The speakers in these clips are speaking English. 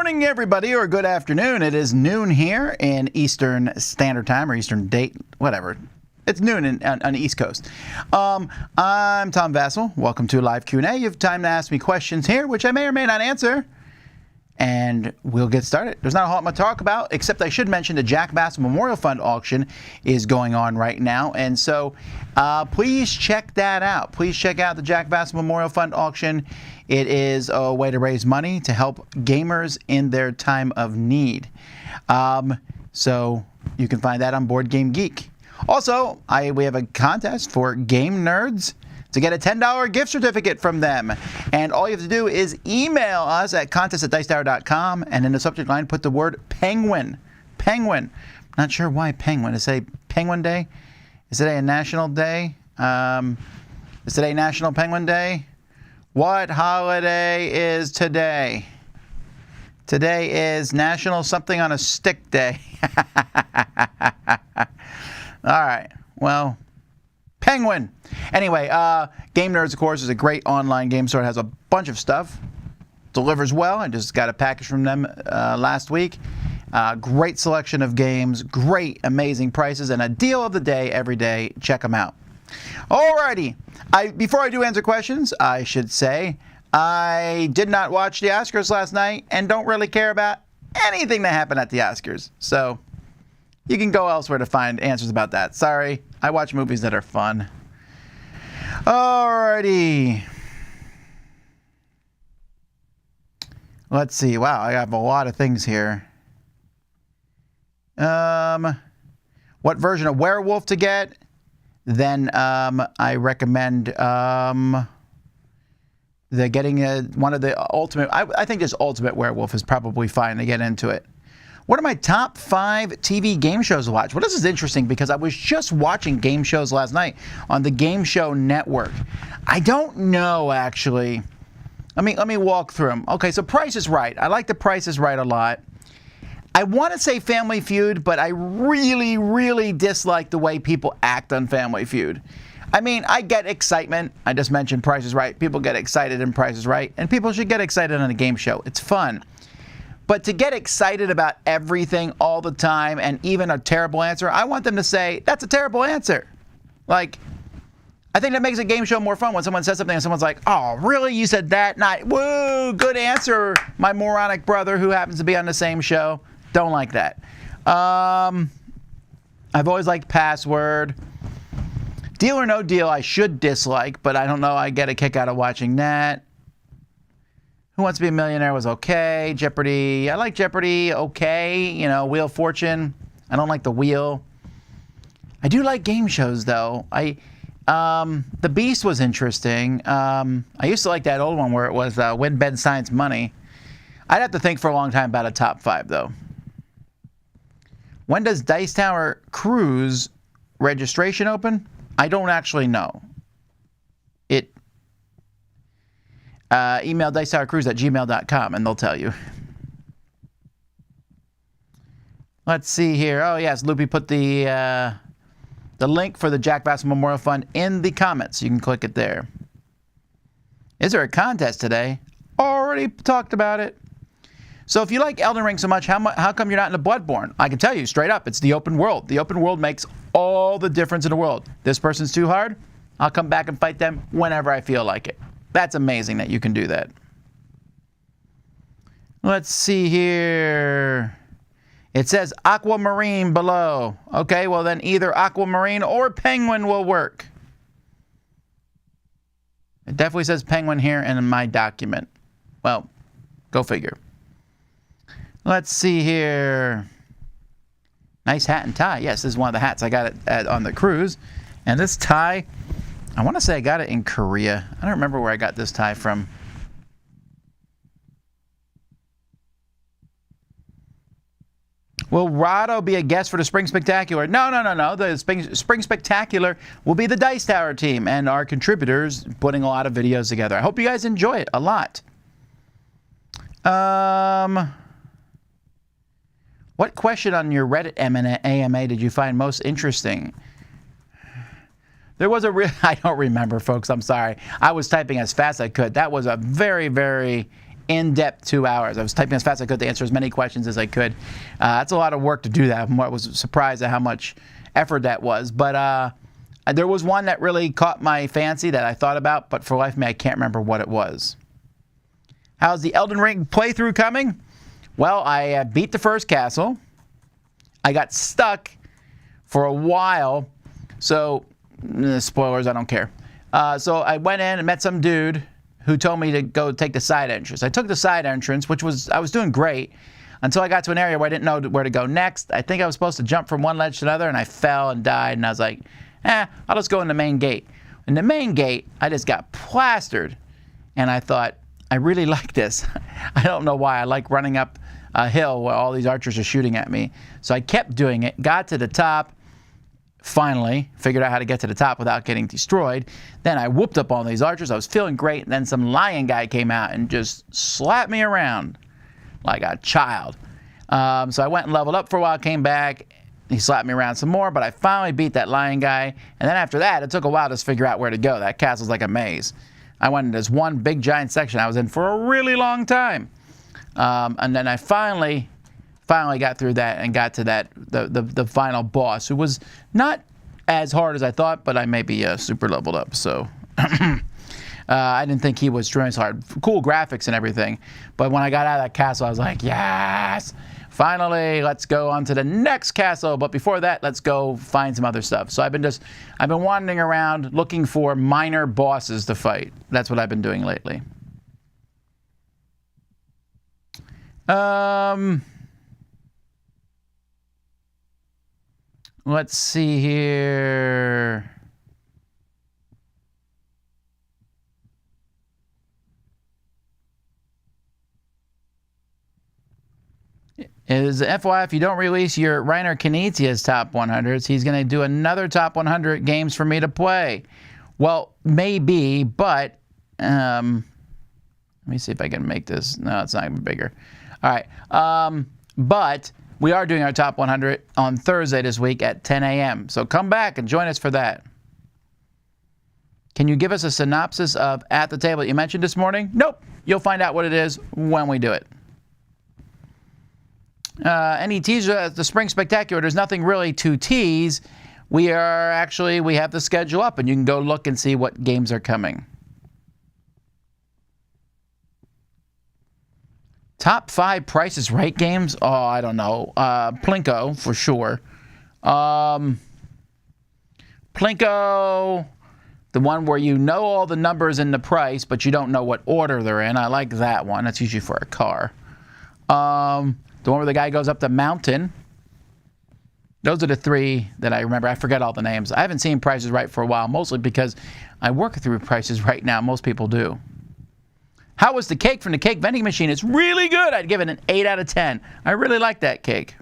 morning, everybody, or good afternoon. It is noon here in Eastern Standard Time, or Eastern Date, whatever. It's noon on the East Coast. I'm Tom Vasel. Welcome to Live Q&A. You have time to ask me questions here, which I may or may not answer. And we'll get started. There's not a whole lot to talk about, except I should mention the Jack Vasel Memorial Fund auction is going on right now. And so please check that out. Please check out the Jack Vasel Memorial Fund auction. It is a way to raise money to help gamers in their time of need. So you can find that on Board Game Geek. Also, we have a contest for game nerds to get a $10 gift certificate from them. And all you have to do is email us at contest@dicetower.com, and in the subject line put the word penguin. Penguin. Not sure why penguin. Is it Penguin Day? Is today a national day? Is today National Penguin Day? What holiday is today? Today is National Something on a Stick Day. All right. Well, penguin. Anyway, Game Nerds, of course, is a great online game store. It has a bunch of stuff. Delivers well. I just got a package from them last week. Great selection of games. Great, amazing prices. And a deal of the day every day. Check them out. Alrighty. Before I do answer questions, I should say I did not watch the Oscars last night and don't really care about anything that happened at the Oscars. So you can go elsewhere to find answers about that. Sorry. I watch movies that are fun. Alrighty. Let's see. Wow, I have a lot of things here. What version of Werewolf to get? Then I recommend getting one of the Ultimate. I think this Ultimate Werewolf is probably fine to get into it. What are my top 5 TV game shows to watch? Well, this is interesting because I was just watching game shows last night on the Game Show Network. I don't know, actually. Let me walk through them. Okay, so Price is Right. I like the Price is Right a lot. I want to say Family Feud, but I really, really dislike the way people act on Family Feud. I mean, I get excitement. I just mentioned Price is Right. People get excited in Price is Right, and people should get excited on a game show. It's fun. But to get excited about everything all the time and even a terrible answer, I want them to say, that's a terrible answer. Like, I think that makes a game show more fun when someone says something and someone's like, oh, really? You said that? Not, woo, good answer, my moronic brother who happens to be on the same show. Don't like that. I've always liked Password. Deal or No Deal, I should dislike, but I don't know. I get a kick out of watching that. Who Wants to Be a Millionaire was okay. Jeopardy, I like Jeopardy, okay. You know, Wheel of Fortune, I don't like the wheel. I do like game shows, though. The Beast was interesting. I used to like that old one where it was Win Ben Science Money. I'd have to think for a long time about a top 5, though. When does Dice Tower Cruise registration open? I don't actually know. Email dicetowercruise@gmail.com and they'll tell you. Let's see here. Oh, yes, Loopy put the link for the Jack Vasel Memorial Fund in the comments. You can click it there. Is there a contest today? Already talked about it. So if you like Elden Ring so much, how come you're not into Bloodborne? I can tell you straight up, it's the open world. The open world makes all the difference in the world. This person's too hard, I'll come back and fight them whenever I feel like it. That's amazing that you can do that. Let's see here. It says aquamarine below. Okay, well then either aquamarine or penguin will work. It definitely says penguin here in my document. Well, go figure. Let's see here. Nice hat and tie. Yes, this is one of the hats I got on the cruise. And this tie, I want to say I got it in Korea. I don't remember where I got this tie from. Will Rado be a guest for the Spring Spectacular? No. The Spring Spectacular will be the Dice Tower team and our contributors putting a lot of videos together. I hope you guys enjoy it a lot. What question on your Reddit AMA did you find most interesting? There was I don't remember, folks. I'm sorry. I was typing as fast as I could. That was a very, very in-depth 2 hours. I was typing as fast as I could to answer as many questions as I could. That's a lot of work to do that. I was surprised at how much effort that was. But there was one that really caught my fancy that I thought about, but for the life of me, I can't remember what it was. How's the Elden Ring playthrough coming? Well, I beat the first castle. I got stuck for a while. So, spoilers, I don't care. So I went in and met some dude who told me to go take the side entrance. I took the side entrance, I was doing great, until I got to an area where I didn't know where to go next. I think I was supposed to jump from one ledge to another, and I fell and died, and I was like, I'll just go in the main gate. In the main gate, I just got plastered, and I thought, I really like this. I don't know why. I like running up a hill where all these archers are shooting at me. So I kept doing it, got to the top, finally figured out how to get to the top without getting destroyed. Then I whooped up all these archers. I was feeling great, and then some lion guy came out and just slapped me around like a child. So I went and leveled up for a while, came back. He slapped me around some more, but I finally beat that lion guy. And then after that, it took a while to figure out where to go. That castle's like a maze. I went into this one big giant section I was in for a really long time. And then I finally got through that and got to the final boss, who was not as hard as I thought, but I maybe super leveled up. So I didn't think he was tremendously hard. Cool graphics and everything. But when I got out of that castle, I was like, yes! Finally, let's go on to the next castle. But before that, let's go find some other stuff. So I've been wandering around looking for minor bosses to fight. That's what I've been doing lately. Let's see here. Is FYI, if you don't release your Reiner Knizia's top 100s, he's going to do another top 100 games for me to play. Well, maybe, but let me see if I can make this. No, it's not even bigger. All right. But we are doing our top 100 on Thursday this week at 10 a.m. So come back and join us for that. Can you give us a synopsis of At the Table that you mentioned this morning? Nope. You'll find out what it is when we do it. Any teaser at the Spring Spectacular? There's nothing really to tease. We have the schedule up, and you can go look and see what games are coming. Top 5 Price is Right games? Oh, I don't know. Plinko, for sure. Plinko, the one where you know all the numbers in the price, but you don't know what order they're in. I like that one. That's usually for a car. The one where the guy goes up the mountain. Those are the 3 that I remember. I forget all the names. I haven't seen Price is Right for a while, mostly because I work through Price is Right now. Most people do. How was the cake from the cake vending machine? It's really good. I'd give it an 8 out of 10. I really like that cake.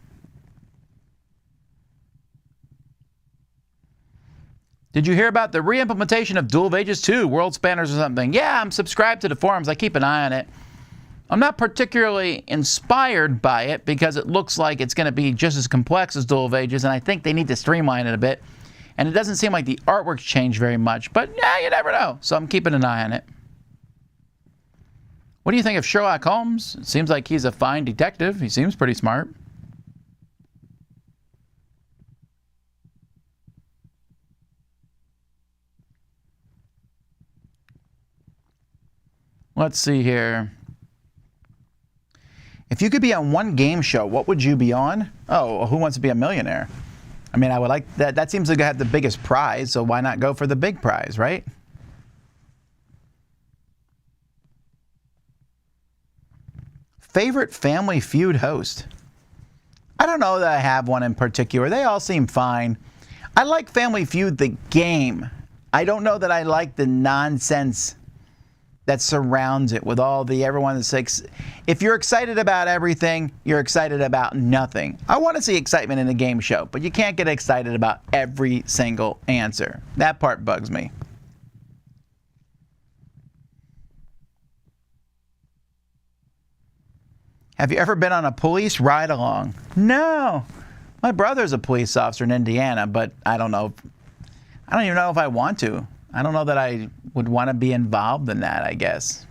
Did you hear about the re-implementation of Duel of Ages 2, World Spanners or something? Yeah, I'm subscribed to the forums. I keep an eye on it. I'm not particularly inspired by it because it looks like it's going to be just as complex as Duel of Ages, and I think they need to streamline it a bit. And it doesn't seem like the artwork's changed very much, but yeah, you never know. So I'm keeping an eye on it. What do you think of Sherlock Holmes? It seems like he's a fine detective. He seems pretty smart. Let's see here. If you could be on one game show, what would you be on? Oh, Who Wants to Be a Millionaire? I mean, I would like that. That seems like it had the biggest prize, so why not go for the big prize, right? Favorite Family Feud host? I don't know that I have one in particular. They all seem fine. I like Family Feud, the game. I don't know that I like the nonsense that surrounds it with all the everyone that's like, if you're excited about everything, you're excited about nothing. I want to see excitement in a game show, but you can't get excited about every single answer. That part bugs me. Have you ever been on a police ride-along? No. My brother's a police officer in Indiana, but I don't know. I don't even know if I want to. I don't know that I would want to be involved in that, I guess.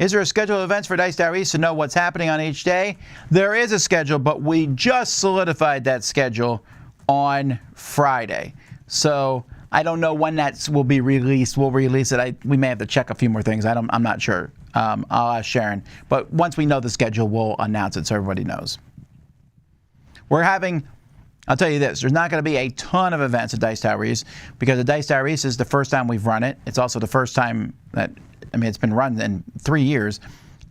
Is there a schedule of events for Dice Diaries to know what's happening on each day? There is a schedule, but we just solidified that schedule on Friday. So I don't know when that will be released. We'll release it. We may have to check a few more things. I'm not sure. I'll ask Sharon. But once we know the schedule, we'll announce it so everybody knows. We're having, I'll tell you this, there's not going to be a ton of events at Dice Diaries because the Dice Diaries is the first time we've run it. It's also the first time that, it's been run in 3 years.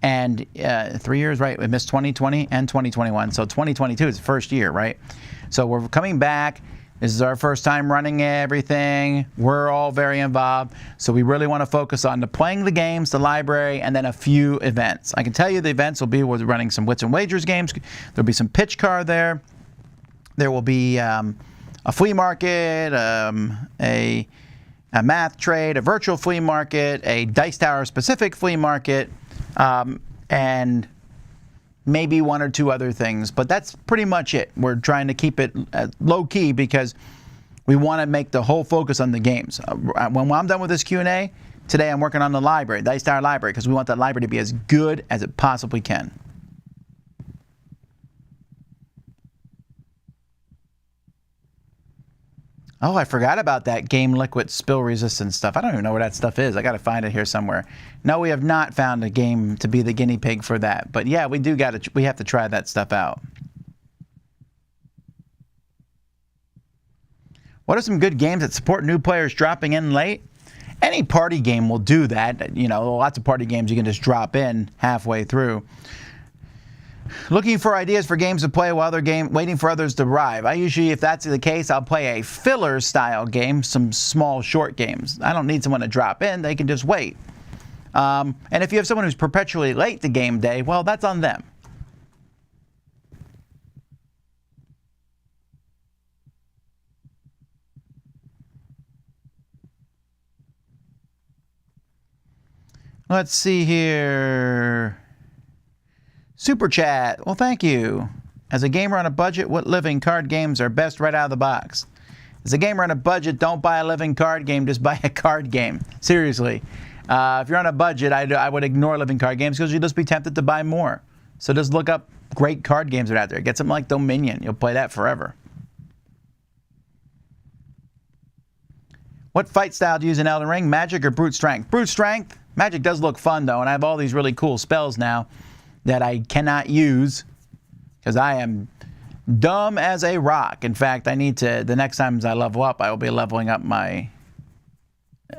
And 3 years, right? We missed 2020 and 2021. So 2022 is the first year, right? So we're coming back. This is our first time running everything. We're all very involved. So we really want to focus on playing the games, the library, and then a few events. I can tell you the events will be, we're running some Wits and Wagers games. There'll be some pitch car there. There will be a flea market, a math trade, a virtual flea market, a Dice Tower specific flea market, and maybe one or two other things, but that's pretty much it. We're trying to keep it low key because we want to make the whole focus on the games. When I'm done with this Q&A, today I'm working on the library, Dice Tower library, because we want that library to be as good as it possibly can. Oh, I forgot about that Game Liquid spill resistant stuff. I don't even know where that stuff is. I got to find it here somewhere. No, we have not found a game to be the guinea pig for that. But yeah, we have to try that stuff out. What are some good games that support new players dropping in late? Any party game will do that. Lots of party games you can just drop in halfway through. Looking for ideas for games to play while they're waiting for others to arrive. I usually, if that's the case, I'll play a filler style game, some small short games. I don't need someone to drop in, they can just wait. And if you have someone who's perpetually late to game day, well, that's on them. Let's see here. Super chat. Well, thank you. As a gamer on a budget, what living card games are best right out of the box? As a gamer on a budget, don't buy a living card game, just buy a card game. Seriously. If you're on a budget, I would ignore living card games because you'll just be tempted to buy more. So just look up great card games that are out there. Get something like Dominion. You'll play that forever. What fight style do you use in Elden Ring? Magic or brute strength? Brute strength. Magic does look fun, though, and I have all these really cool spells now that I cannot use because I am dumb as a rock. In fact, I need to, the next times I level up, I will be leveling up my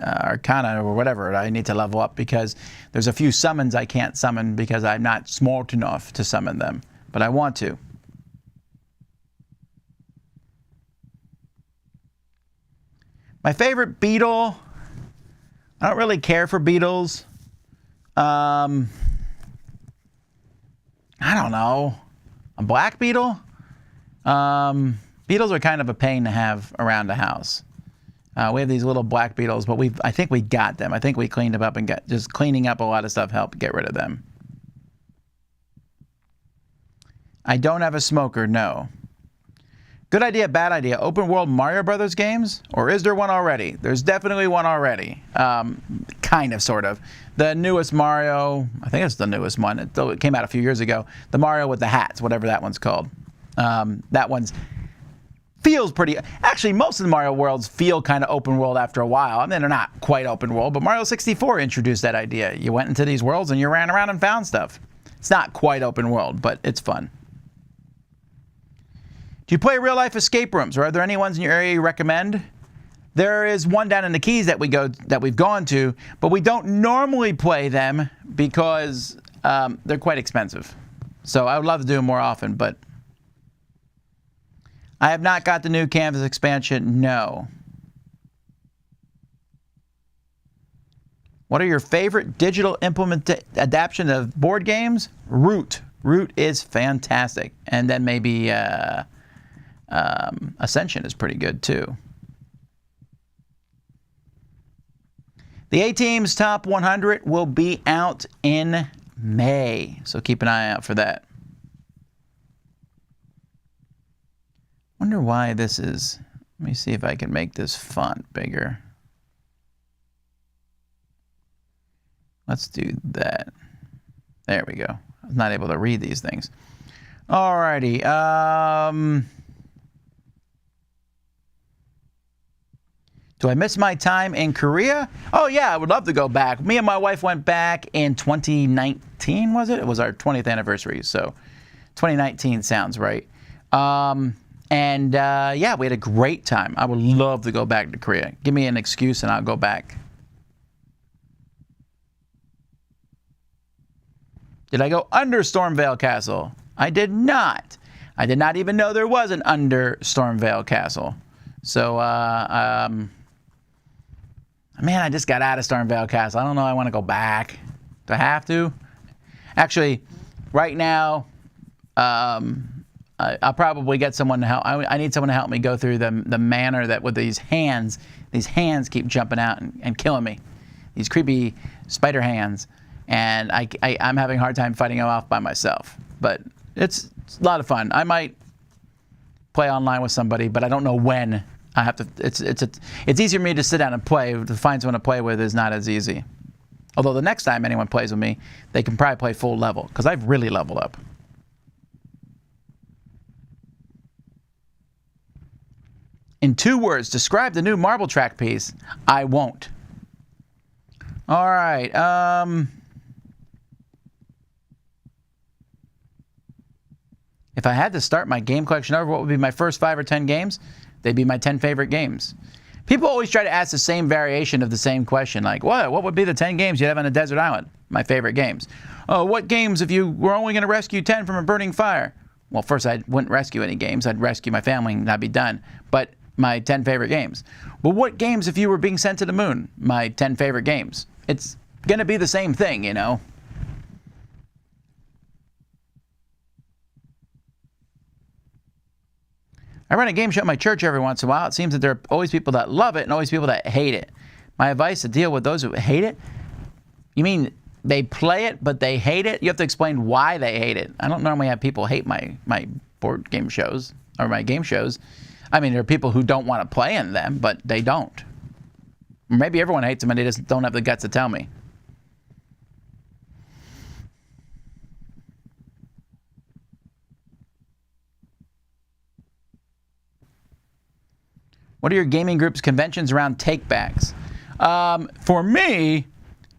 Arcana or whatever I need to level up because there's a few summons I can't summon because I'm not smart enough to summon them, but I want to. My favorite beetle, I don't really care for beetles. I don't know. A black beetle? Beetles are kind of a pain to have around the house. We have these little black beetles, but I think we got them. I think we cleaned them up and just cleaning up a lot of stuff helped get rid of them. I don't have a smoker, no. Good idea, bad idea. Open world Mario Brothers games? Or is there one already? There's definitely one already. Kind of, sort of. The newest Mario, I think it's the newest one. It came out a few years ago. The Mario with the hats, whatever that one's called. That one's feels pretty. Actually, most of the Mario worlds feel kind of open world after a while. I mean, they're not quite open world, but Mario 64 introduced that idea. You went into these worlds and you ran around and found stuff. It's not quite open world, but it's fun. Do you play real-life escape rooms, or are there any ones in your area you recommend? There is one down in the Keys that we've gone to, but we don't normally play them because they're quite expensive. So I would love to do them more often, but I have not got the new Canvas expansion, no. What are your favorite digital adaptation of board games? Root. Root is fantastic. And then maybe Ascension is pretty good too. The A-Team's Top 100 will be out in May, so keep an eye out for that. Wonder why this is. Let me see if I can make this font bigger. Let's do that. There we go. I was not able to read these things. Alrighty. Do I miss my time in Korea? Oh, yeah, I would love to go back. Me and my wife went back in 2019, was it? It was our 20th anniversary, so 2019 sounds right. Yeah, we had a great time. I would love to go back to Korea. Give me an excuse and I'll go back. Did I go under Stormvale Castle? I did not. I did not even know there was an under Stormvale Castle. So, man, I just got out of Stormvale Castle. I don't know. I want to go back. Do I have to? Actually, right now, I'll probably get someone to help. I need someone to help me go through the manner that with these hands keep jumping out and killing me. These creepy spider hands. And I'm having a hard time fighting them off by myself. But it's a lot of fun. I might play online with somebody, but I don't know when. I have to. It's easier for me to sit down and play. To find someone to play with is not as easy. Although the next time anyone plays with me, they can probably play full level because I've really leveled up. In 2 words, describe the new marble track piece. I won't. All right. If I had to start my game collection over, what would be my first 5 or 10 games? They'd be my 10 favorite games. People always try to ask the same variation of the same question, like, what would be the 10 games you'd have on a desert island? My favorite games. Oh, what games if you were only going to rescue 10 from a burning fire? Well, first, I wouldn't rescue any games. I'd rescue my family and I'd be done. But my 10 favorite games. Well, what games if you were being sent to the moon? My 10 favorite games. It's going to be the same thing, you know. I run a game show at my church every once in a while. It seems that there are always people that love it and always people that hate it. My advice to deal with those who hate it? You mean they play it, but they hate it? You have to explain why they hate it. I don't normally have people hate my board game shows or my game shows. I mean, there are people who don't want to play in them, but they don't. Maybe everyone hates them and they just don't have the guts to tell me. What are your gaming group's conventions around take-backs? For me,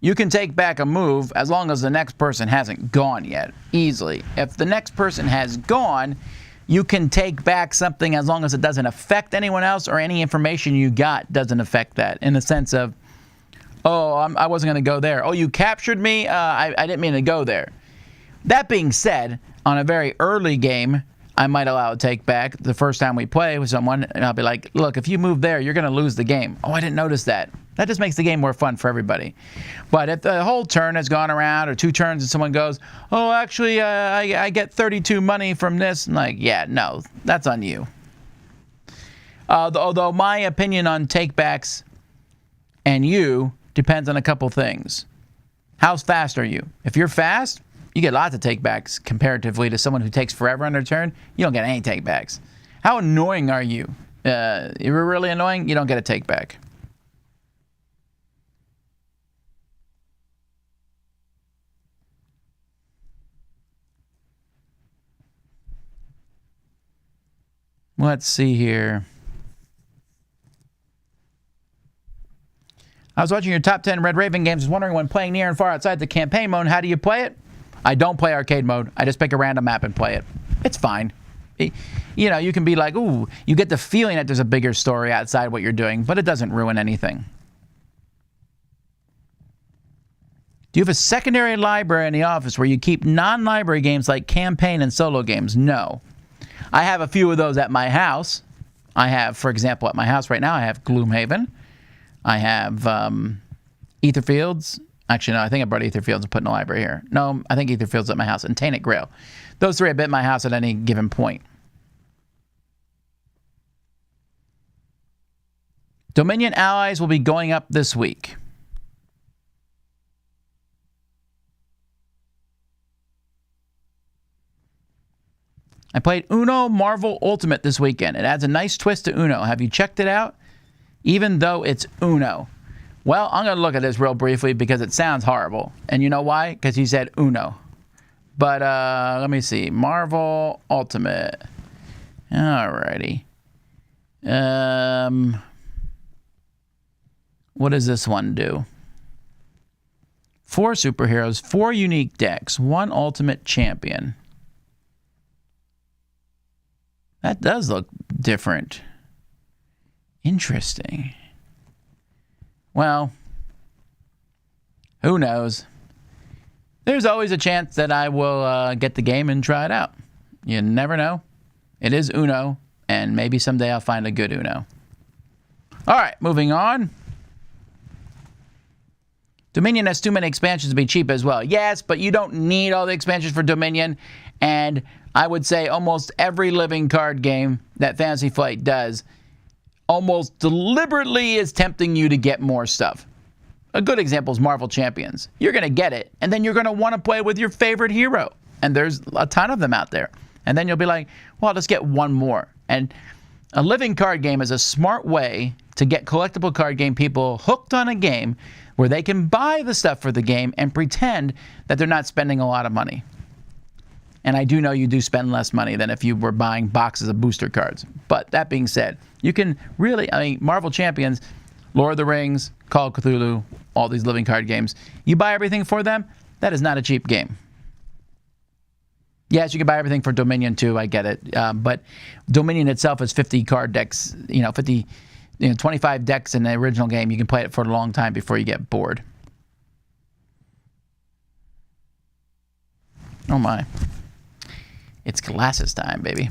you can take back a move as long as the next person hasn't gone yet, easily. If the next person has gone, you can take back something as long as it doesn't affect anyone else or any information you got doesn't affect that. In the sense of, oh, I wasn't going to go there. Oh, you captured me? I didn't mean to go there. That being said, on a very early game, I might allow a take back the first time we play with someone, and I'll be like, look, if you move there, you're going to lose the game. Oh, I didn't notice that. That just makes the game more fun for everybody. But if the whole turn has gone around, or 2 turns, and someone goes, oh, actually, I get 32 money from this, I'm like, yeah, no, that's on you. Although my opinion on take-backs and you depends on a couple things. How fast are you? If you're fast, you get lots of take-backs comparatively to someone who takes forever on their turn. You don't get any take-backs. How annoying are you? You're really annoying, you don't get a take-back. Let's see here. I was watching your top 10 Red Raven games. I was wondering, when playing near and far outside the campaign mode, how do you play it? I don't play arcade mode. I just pick a random map and play it. It's fine. You know, you can be like, ooh, you get the feeling that there's a bigger story outside what you're doing, but it doesn't ruin anything. Do you have a secondary library in the office where you keep non-library games like campaign and solo games? No. I have a few of those at my house. I have, for example, at my house right now, I have Gloomhaven. I have Aetherfields. Actually, no, I think I brought Aetherfields and put in the library here. No, I think Aetherfields at my house. And Tainted Grail. Those 3 have been at my house at any given point. Dominion allies will be going up this week. I played Uno Marvel Ultimate this weekend. It adds a nice twist to Uno. Have you checked it out? Even though it's Uno. Well, I'm going to look at this real briefly because it sounds horrible. And you know why? Because he said Uno. But let me see. Marvel Ultimate. Alrighty. What does this one do? 4 superheroes, 4 unique decks, 1 ultimate champion. That does look different. Interesting. Well, who knows? There's always a chance that I will get the game and try it out. You never know. It is Uno, and maybe someday I'll find a good Uno. All right, moving on. Dominion has too many expansions to be cheap as well. Yes, but you don't need all the expansions for Dominion. And I would say almost every living card game that Fantasy Flight does almost deliberately is tempting you to get more stuff. A good example is Marvel Champions. You're going to get it, and then you're going to want to play with your favorite hero. And there's a ton of them out there. And then you'll be like, well, let's get one more. And a living card game is a smart way to get collectible card game people hooked on a game where they can buy the stuff for the game and pretend that they're not spending a lot of money. And I do know you do spend less money than if you were buying boxes of booster cards. But that being said, you can really, Marvel Champions, Lord of the Rings, Call of Cthulhu, all these living card games, you buy everything for them, that is not a cheap game. Yes, you can buy everything for Dominion too, I get it. But Dominion itself is 50 card decks, 25 decks in the original game. You can play it for a long time before you get bored. Oh my. It's glasses time, baby.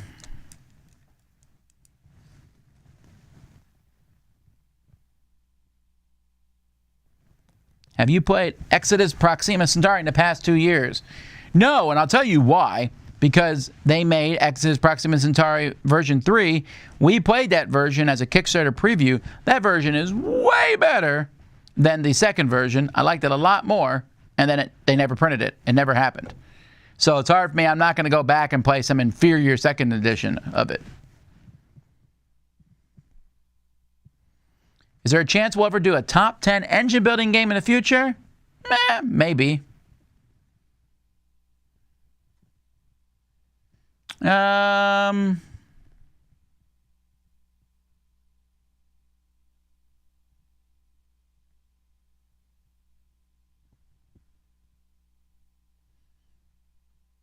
Have you played Exodus Proxima Centauri in the past 2 years? No, and I'll tell you why. Because they made Exodus Proxima Centauri version 3. We played that version as a Kickstarter preview. That version is way better than the second version. I liked it a lot more. And then they never printed it. It never happened. So it's hard for me. I'm not going to go back and play some inferior second edition of it. Is there a chance we'll ever do a top 10 engine building game in the future? Maybe.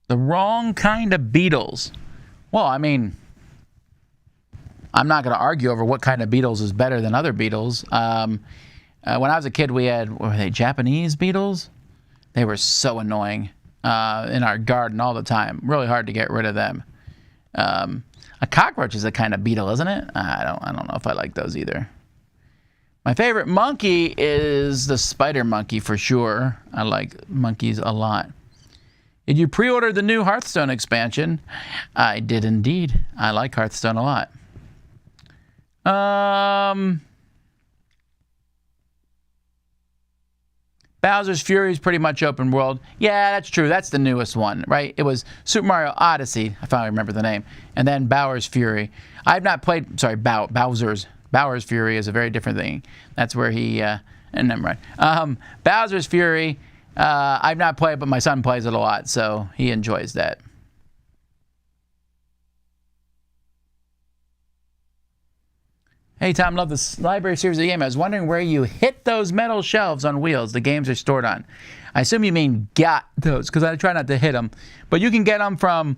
The wrong kind of Beatles. Well, I mean, I'm not going to argue over what kind of Beatles is better than other Beatles. When I was a kid, we had, what were they, Japanese Beatles? They were so annoying in our garden all the time. Really hard to get rid of them. A cockroach is a kind of beetle, isn't it? I don't know if I like those either. My favorite monkey is the spider monkey for sure. I like monkeys a lot. Did you pre-order the new Hearthstone expansion? I did indeed. I like Hearthstone a lot. Bowser's Fury is pretty much open world. Yeah, that's true. That's the newest one, right? It was Super Mario Odyssey. I finally remember the name. And then Bowser's Fury. I've not played, sorry, Bowser's Fury is a very different thing. That's where he, never mind. Bowser's Fury, I've not played, but my son plays it a lot, so he enjoys that. Hey, Tom, love this library series of the game. I was wondering where you hit those metal shelves on wheels the games are stored on. I assume you mean got those, because I try not to hit them. But you can get them from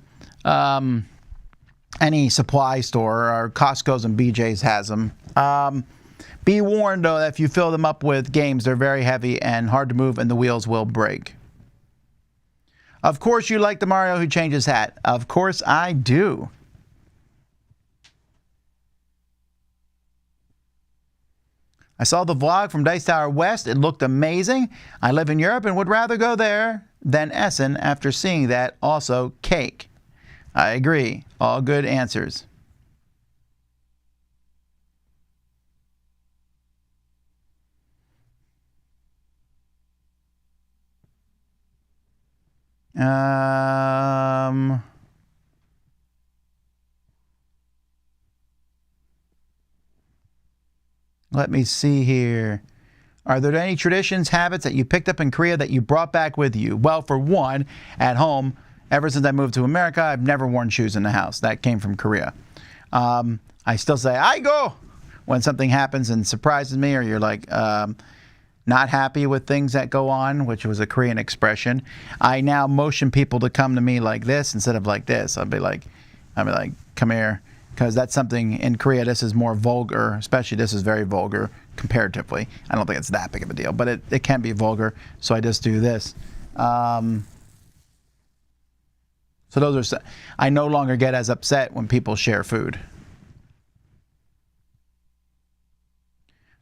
any supply store, or Costco's and BJ's has them. Be warned, though, that if you fill them up with games, they're very heavy and hard to move, and the wheels will break. Of course you like the Mario who changed his hat. Of course I do. I saw the vlog from Dice Tower West. It looked amazing. I live in Europe and would rather go there than Essen after seeing that. Also, cake. I agree. All good answers. Let me see here. Are there any traditions, habits that you picked up in Korea that you brought back with you? Well, for one, at home, Ever since I moved to America, I've never worn shoes in the house. That came from Korea. I still say, I go, when something happens and surprises me, or you're like not happy with things that go on, which was a Korean expression. I now motion people to come to me like this instead of like this. I'll be like, come here. Because that's something in Korea, this is more vulgar, especially this is very vulgar comparatively. I don't think it's that big of a deal, but it can be vulgar, so I just do this. So those are, I no longer get as upset when people share food.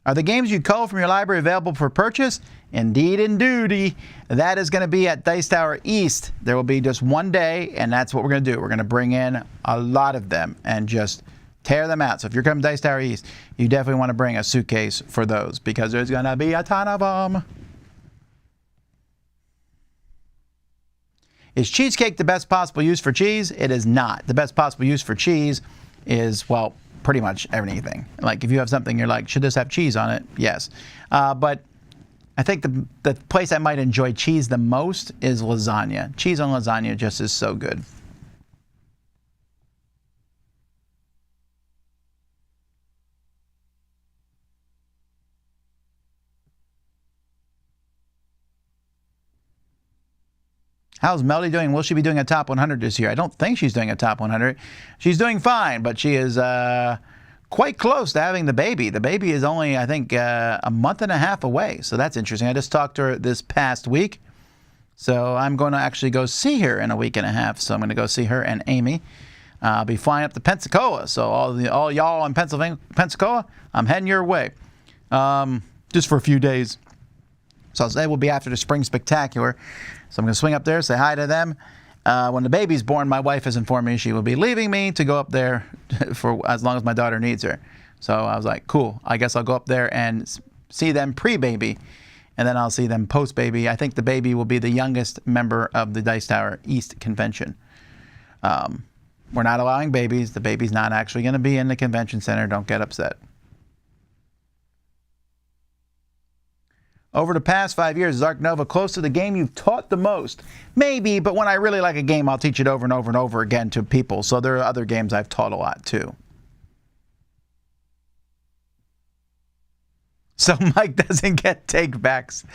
Are the games you cull from your library available for purchase? Indeed and duty. That is going to be at Dice Tower East. There will be just one day, and that's what we're going to do. We're going to bring in a lot of them and just tear them out. So if you're coming to Dice Tower East, you definitely want to bring a suitcase for those because there's going to be a ton of them. Is cheesecake the best possible use for cheese? It is not. The best possible use for cheese is, well, pretty much everything. Like if you have something you're like, should this have cheese on it? Yes. But I think the place I might enjoy cheese the most is lasagna. Cheese on lasagna just is so good. How's Melody doing? Will she be doing a top 100 this year? I don't think she's doing a top 100. She's doing fine, but she is quite close to having the baby. The baby is only, I think, a month and a half away. So that's interesting. I just talked to her this past week. So I'm going to actually go see her in a week and a half. So I'm going to go see her and Amy. I'll be flying up to Pensacola. So all y'all in Pensacola, I'm heading your way. Just for a few days. So I'll say we'll be after the Spring Spectacular. So I'm going to swing up there, say hi to them. When the baby's born, my wife has informed me she will be leaving me to go up there for as long as my daughter needs her. So I was like, cool. I guess I'll go up there and see them pre-baby, and then I'll see them post-baby. I think the baby will be the youngest member of the Dice Tower East convention. We're not allowing babies. The baby's not actually going to be in the convention center. Don't get upset. Over the past 5 years, is Ark Nova close to the game you've taught the most? Maybe, but when I really like a game, I'll teach it over and over and over again to people. So there are other games I've taught a lot too. So Mike doesn't get take-backs.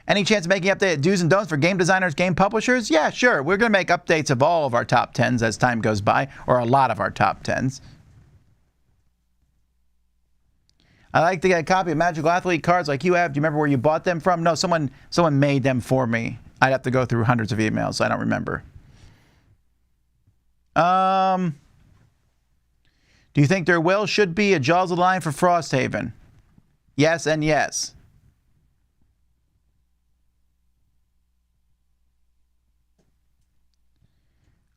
Any chance of making updated do's and don'ts for game designers, game publishers? Yeah, sure. We're going to make updates of all of our top 10s as time goes by, or a lot of our top 10s. I like to get a copy of Magical Athlete cards like you have. Do you remember where you bought them from? No, someone made them for me. I'd have to go through hundreds of emails, so I don't remember. Do you think there should be a Jaws of the Lion for Frosthaven? Yes and yes.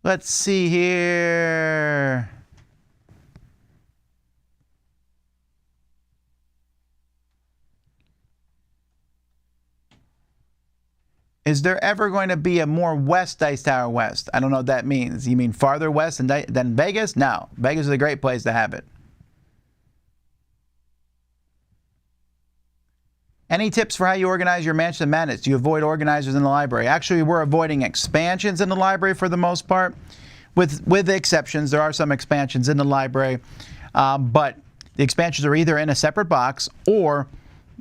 Let's see here. Is there ever going to be a more west Dice Tower West? I don't know what that means. You mean farther west than Vegas? No. Vegas is a great place to have it. Any tips for how you organize your Mansion of Madness? Do you avoid organizers in the library? Actually, we're avoiding expansions in the library for the most part. With exceptions, there are some expansions in the library. But the expansions are either in a separate box or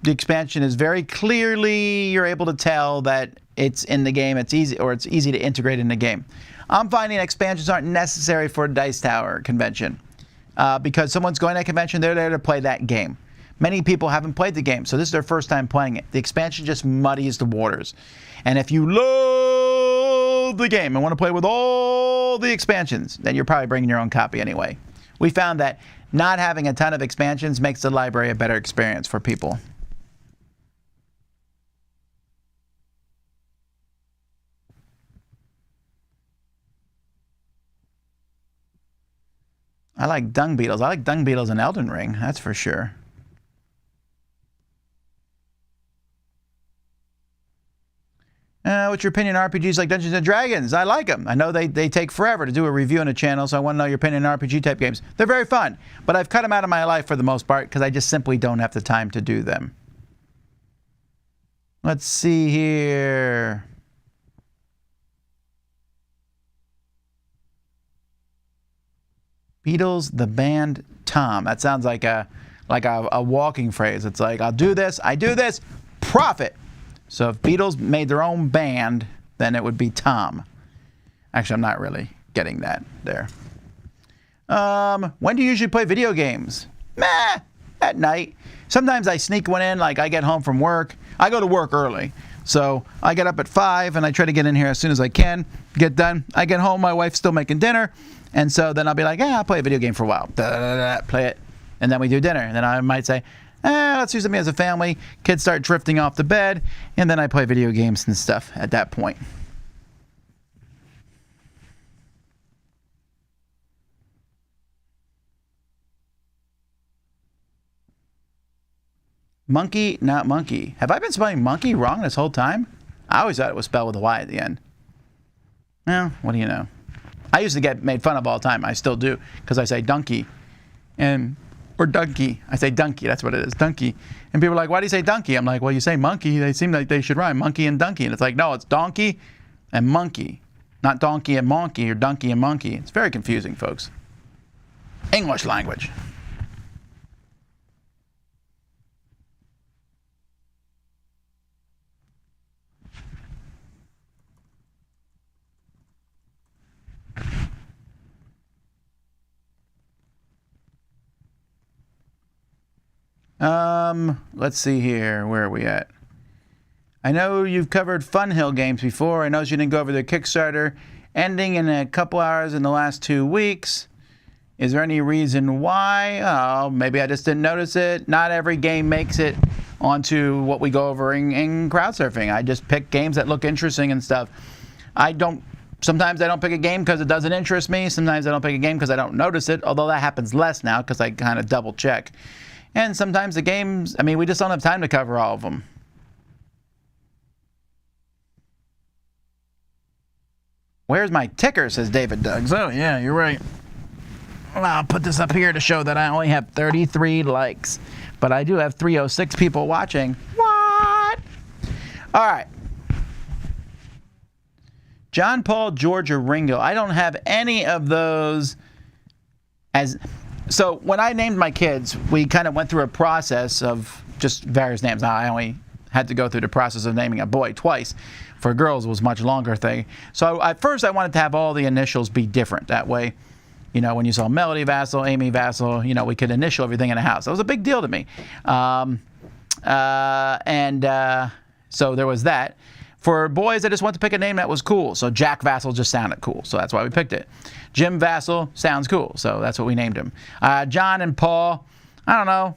the expansion is very clearly, you're able to tell that it's in the game, it's easy to integrate in the game. I'm finding expansions aren't necessary for a Dice Tower convention because someone's going to a convention, they're there to play that game. Many people haven't played the game, so this is their first time playing it. The expansion just muddies the waters. And if you love the game and want to play with all the expansions, then you're probably bringing your own copy anyway. We found that not having a ton of expansions makes the library a better experience for people. I like dung beetles. I like dung beetles in Elden Ring, that's for sure. What's your opinion on RPGs like Dungeons & Dragons? I like them. I know they take forever to do a review on a channel, so I want to know your opinion on RPG type games. They're very fun, but I've cut them out of my life for the most part because I just simply don't have the time to do them. Let's see here. Beatles, the band, Tom. That sounds like a walking phrase. It's like, I'll do this, I do this, profit. So if Beatles made their own band, then it would be Tom. Actually, I'm not really getting that there. When do you usually play video games? Meh, at night. Sometimes I sneak one in, like I get home from work. I go to work early. So I get up at 5 and I try to get in here as soon as I can, get done. I get home, my wife's still making dinner. And so then I'll be like, yeah, I'll play a video game for a while. Play it. And then we do dinner. And then I might say, let's do something as a family. Kids start drifting off the bed. And then I play video games and stuff at that point. Monkey, not monkey. Have I been spelling monkey wrong this whole time? I always thought it was spelled with a Y at the end. Well, what do you know? I used to get made fun of all the time. I still do, because I say donkey. Or donkey. I say donkey. That's what it is, donkey. And people are like, why do you say donkey? I'm like, well, you say monkey. They seem like they should rhyme, monkey and donkey. And it's like, no, it's donkey and monkey. Not donkey and monkey or donkey and monkey. It's very confusing, folks. English language. Let's see here. Where are we at? I know you've covered Fun Hill games before. I noticed you didn't go over the Kickstarter ending in a couple hours in the last 2 weeks. Is there any reason why? Oh, maybe I just didn't notice it. Not every game makes it onto what we go over in crowdsurfing. I just pick games that look interesting and stuff. Sometimes I don't pick a game because it doesn't interest me. Sometimes I don't pick a game because I don't notice it, although that happens less now because I kind of double check. And sometimes the games, I mean, we just don't have time to cover all of them. Where's my ticker, says David Duggs. Oh, yeah, you're right. Well, I'll put this up here to show that I only have 33 likes. But I do have 306 people watching. What? All right. John, Paul, George, or Ringo. I don't have any of those as... So when I named my kids, we kind of went through a process of just various names. Now, I only had to go through the process of naming a boy twice. For girls, it was a much longer thing. So at first, I wanted to have all the initials be different. That way, you know, when you saw Melody Vasel, Amy Vasel, you know, we could initial everything in a house. That was a big deal to me. So there was that. For boys, I just wanted to pick a name that was cool. So Jack Vasel just sounded cool. So that's why we picked it. Jim Vasel sounds cool. So that's what we named him. John and Paul, I don't know.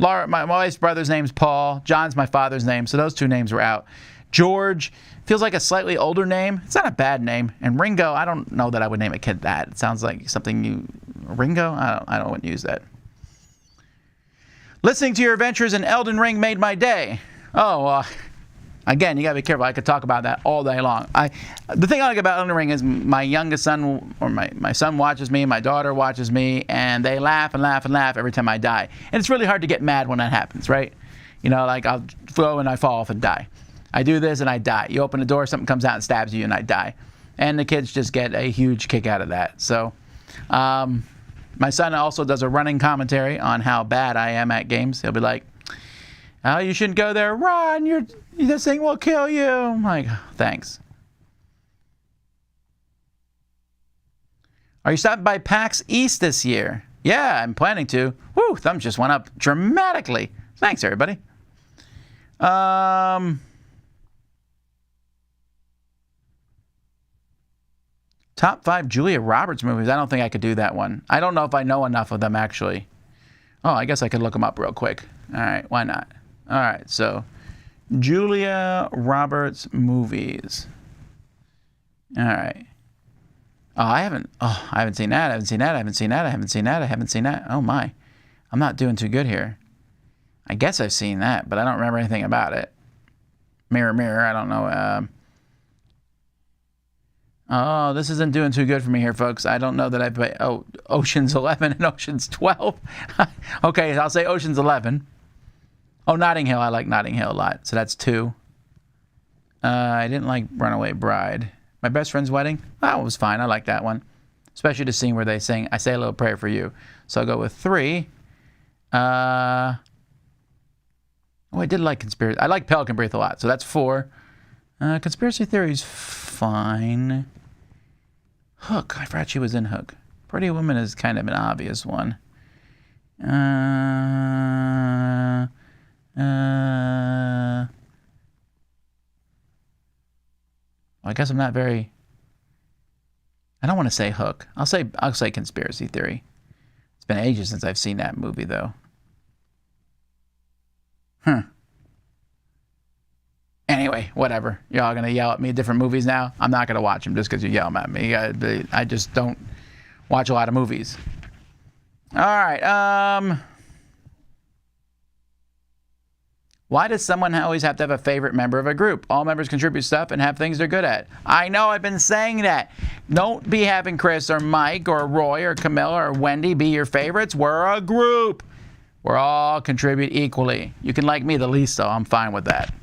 Laura, my wife's brother's name's Paul. John's my father's name. So those two names were out. George feels like a slightly older name. It's not a bad name. And Ringo, I don't know that I would name a kid that. It sounds like something you... Ringo? I don't want to use that. Listening to your adventures in Elden Ring made my day. Oh, again, you got to be careful. I could talk about that all day long. The thing I like about Elden Ring is my youngest son, or my son watches me, my daughter watches me, and they laugh and laugh and laugh every time I die. And it's really hard to get mad when that happens, right? You know, like I'll go and I fall off and die. I do this and I die. You open the door, something comes out and stabs you and I die. And the kids just get a huge kick out of that. So my son also does a running commentary on how bad I am at games. He'll be like, oh, you shouldn't go there. Run. This thing will kill you. I'm like, thanks. Are you stopping by PAX East this year? Yeah, I'm planning to. Woo, thumbs just went up dramatically. Thanks, everybody. Top 5 Julia Roberts movies. I don't think I could do that one. I don't know if I know enough of them, actually. Oh, I guess I could look them up real quick. All right, why not? All right, so Julia Roberts movies. All right. I haven't seen that. I haven't seen that. I haven't seen that. I haven't seen that. I haven't seen that. Oh my. I'm not doing too good here. I guess I've seen that, but I don't remember anything about it. Mirror, mirror, I don't know. Oh, this isn't doing too good for me here, folks. I don't know that I've played... Oh, Ocean's 11 and Ocean's 12. Okay, I'll say Ocean's 11. Oh, Notting Hill. I like Notting Hill a lot. So that's 2. I didn't like Runaway Bride. My Best Friend's Wedding? That one was fine. I like that one. especially the scene where they sing, I say a little prayer for you. So I'll go with 3. I did like conspiracy. I like Pelican Brief a lot, so that's 4. Conspiracy theory's fine. Hook. I forgot she was in Hook. Pretty Woman is kind of an obvious one. I guess I'm not very. I don't want to say Hook. I'll say Conspiracy Theory. It's been ages since I've seen that movie, though. Anyway, whatever. Y'all gonna yell at me at different movies now? I'm not gonna watch them just because you yell at me. I just don't watch a lot of movies. All right. Why does someone always have to have a favorite member of a group? All members contribute stuff and have things they're good at. I know, I've been saying that. Don't be having Chris or Mike or Roy or Camilla or Wendy be your favorites. We're a group. We're all contribute equally. You can like me the least, though. I'm fine with that.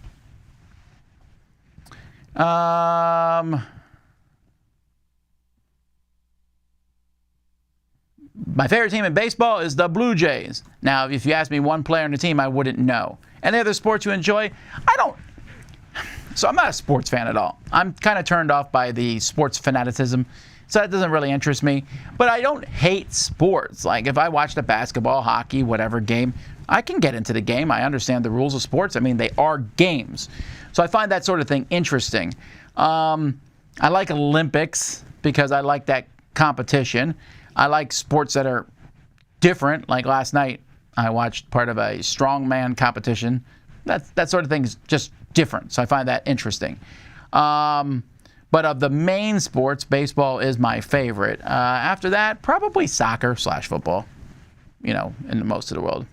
My favorite team in baseball is the Blue Jays. Now, if you ask me one player on the team, I wouldn't know. Any other sports you enjoy? I don't. So I'm not a sports fan at all. I'm kind of turned off by the sports fanaticism. So that doesn't really interest me. But I don't hate sports. Like if I watched a basketball, hockey, whatever game, I can get into the game. I understand the rules of sports. I mean, they are games. So I find that sort of thing interesting. I like Olympics because I like that competition. I like sports that are different. Like last night, I watched part of a strongman competition. That sort of thing is just different. So I find that interesting. But of the main sports, baseball is my favorite. After that, probably soccer/football, in most of the world.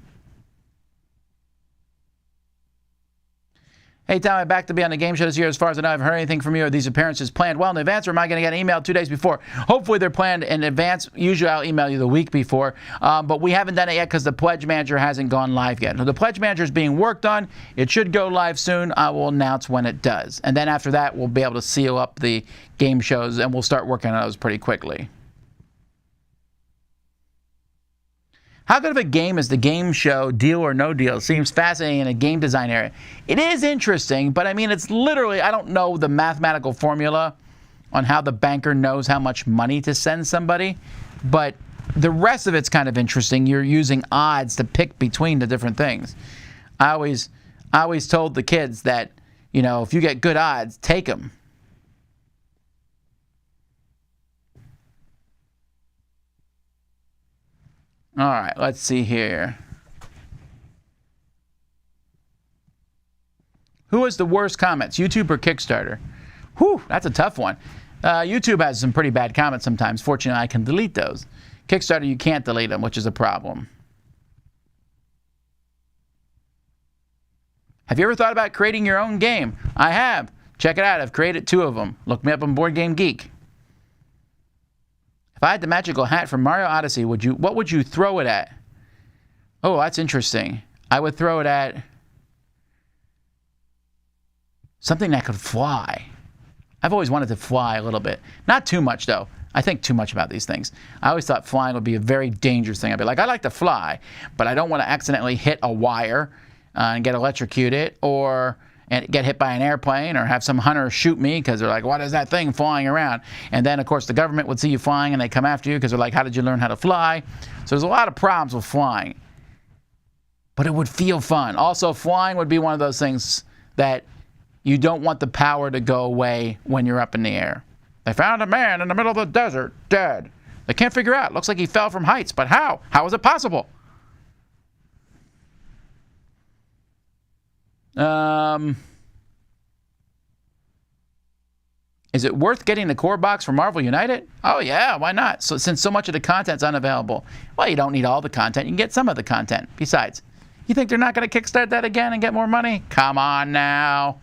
Hey, Tom, I'm back to be on the game show this year. As far as I know, I haven't heard anything from you. Are these appearances planned well in advance, or am I going to get an email 2 days before? Hopefully, they're planned in advance. Usually, I'll email you the week before. But we haven't done it yet because the Pledge Manager hasn't gone live yet. So the Pledge Manager is being worked on. It should go live soon. I will announce when it does. And then after that, we'll be able to seal up the game shows, and we'll start working on those pretty quickly. How good of a game is the game show Deal or No Deal? It seems fascinating in a game design area. It is interesting, but I mean, it's literally, I don't know the mathematical formula on how the banker knows how much money to send somebody, but the rest of it's kind of interesting. You're using odds to pick between the different things. I always told the kids that, if you get good odds, take them. All right, let's see here. Who has the worst comments, YouTube or Kickstarter? Whew, that's a tough one. YouTube has some pretty bad comments sometimes. Fortunately, I can delete those. Kickstarter, you can't delete them, which is a problem. Have you ever thought about creating your own game? I have. Check it out. I've created 2 of them. Look me up on Board Game Geek. If I had the magical hat from Mario Odyssey, what would you throw it at? Oh, that's interesting. I would throw it at something that could fly. I've always wanted to fly a little bit. Not too much, though. I think too much about these things. I always thought flying would be a very dangerous thing. I'd be like, I like to fly, but I don't want to accidentally hit a wire and get electrocuted and get hit by an airplane or have some hunter shoot me because they're like, what is that thing flying around? And then, of course, the government would see you flying and they come after you because they're like, how did you learn how to fly? So there's a lot of problems with flying. But it would feel fun. Also, flying would be one of those things that you don't want the power to go away when you're up in the air. They found a man in the middle of the desert, dead. They can't figure out. Looks like he fell from heights, but how? How is it possible? Is it worth getting the core box for Marvel United? Oh yeah, why not? So since so much of the content's unavailable. Well, you don't need all the content. You can get some of the content. Besides, you think they're not going to kickstart that again and get more money? Come on now.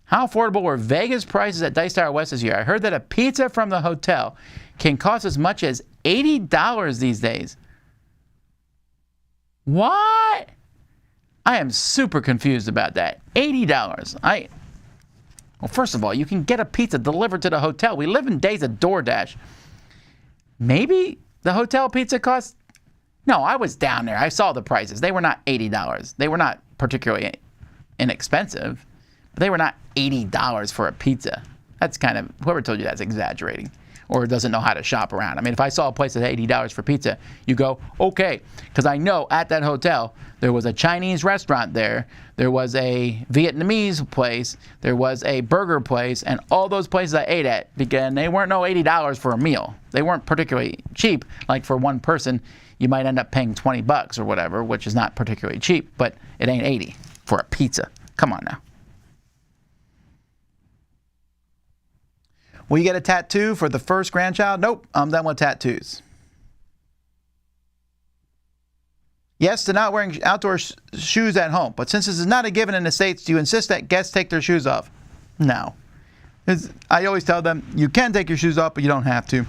How affordable were Vegas prices at Dice Tower West this year? I heard that a pizza from the hotel can cost as much as $80 these days. What? I am super confused about that. $80. Well, first of all, you can get a pizza delivered to the hotel. We live in days of DoorDash. Maybe the hotel pizza costs... No, I was down there. I saw the prices. They were not $80. They were not particularly inexpensive, but they were not $80 for a pizza. That's kind of... Whoever told you that's exaggerating or doesn't know how to shop around. I mean, if I saw a place at $80 for pizza, you go, okay, because I know at that hotel there was a Chinese restaurant there, there was a Vietnamese place, there was a burger place, and all those places I ate at, because they weren't no $80 for a meal. They weren't particularly cheap. Like for one person, you might end up paying $20 or whatever, which is not particularly cheap, but it ain't $80 for a pizza. Come on now. Will you get a tattoo for the first grandchild? Nope, I'm done with tattoos. Yes to not wearing outdoor shoes at home, but since this is not a given in the States, do you insist that guests take their shoes off? No. I always tell them, you can take your shoes off, but you don't have to.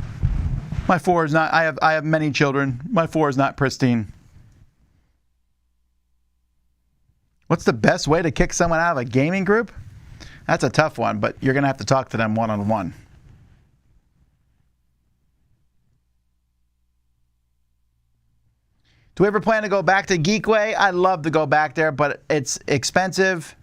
My 4 is not, I have many children. My 4 is not pristine. What's the best way to kick someone out of a gaming group? That's a tough one, but you're going to have to talk to them one-on-one. Do we ever plan to go back to Geekway? I'd love to go back there, but it's expensive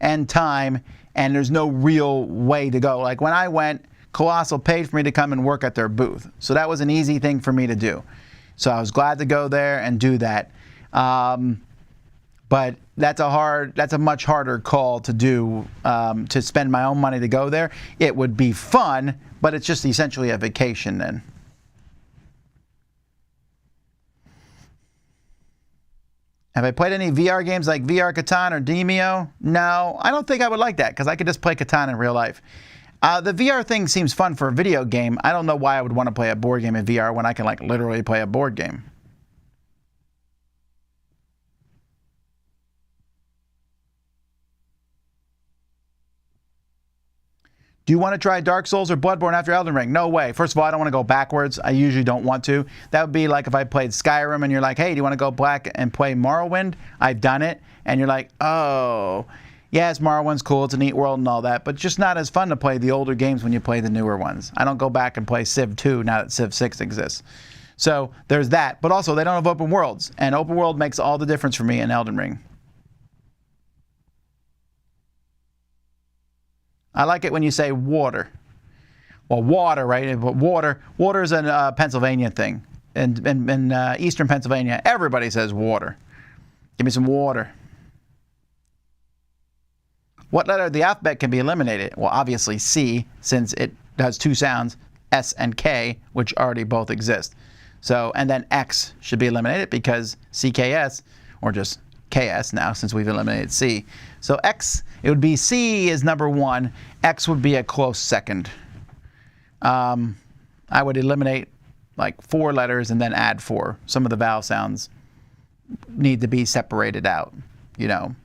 and time, and there's no real way to go. Like when I went, Colossal paid for me to come and work at their booth. So that was an easy thing for me to do. So I was glad to go there and do that. But that's a much harder call to do, to spend my own money to go there. It would be fun, but it's just essentially a vacation then. Have I played any VR games like VR Catan or Demio? No, I don't think I would like that because I could just play Catan in real life. The VR thing seems fun for a video game. I don't know why I would want to play a board game in VR when I can like literally play a board game. Do you want to try Dark Souls or Bloodborne after Elden Ring? No way. First of all, I don't want to go backwards. I usually don't want to. That would be like if I played Skyrim and you're like, hey, do you want to go back and play Morrowind? I've done it. And you're like, oh, yes, Morrowind's cool. It's a neat world and all that. But just not as fun to play the older games when you play the newer ones. I don't go back and play Civ 2 now that Civ 6 exists. So there's that. But also, they don't have open worlds. And open world makes all the difference for me in Elden Ring. I like it when you say water. Well, water, right? But water is a Pennsylvania thing. In eastern Pennsylvania, everybody says water. Give me some water. What letter of the alphabet can be eliminated? Well, obviously C, since it has two sounds, S and K, which already both exist. So, and then X should be eliminated because CKS, or just KS now, since we've eliminated C. So X, it would be C is number 1. X would be a close second. I would eliminate like 4 letters and then add 4. Some of the vowel sounds need to be separated out, you know.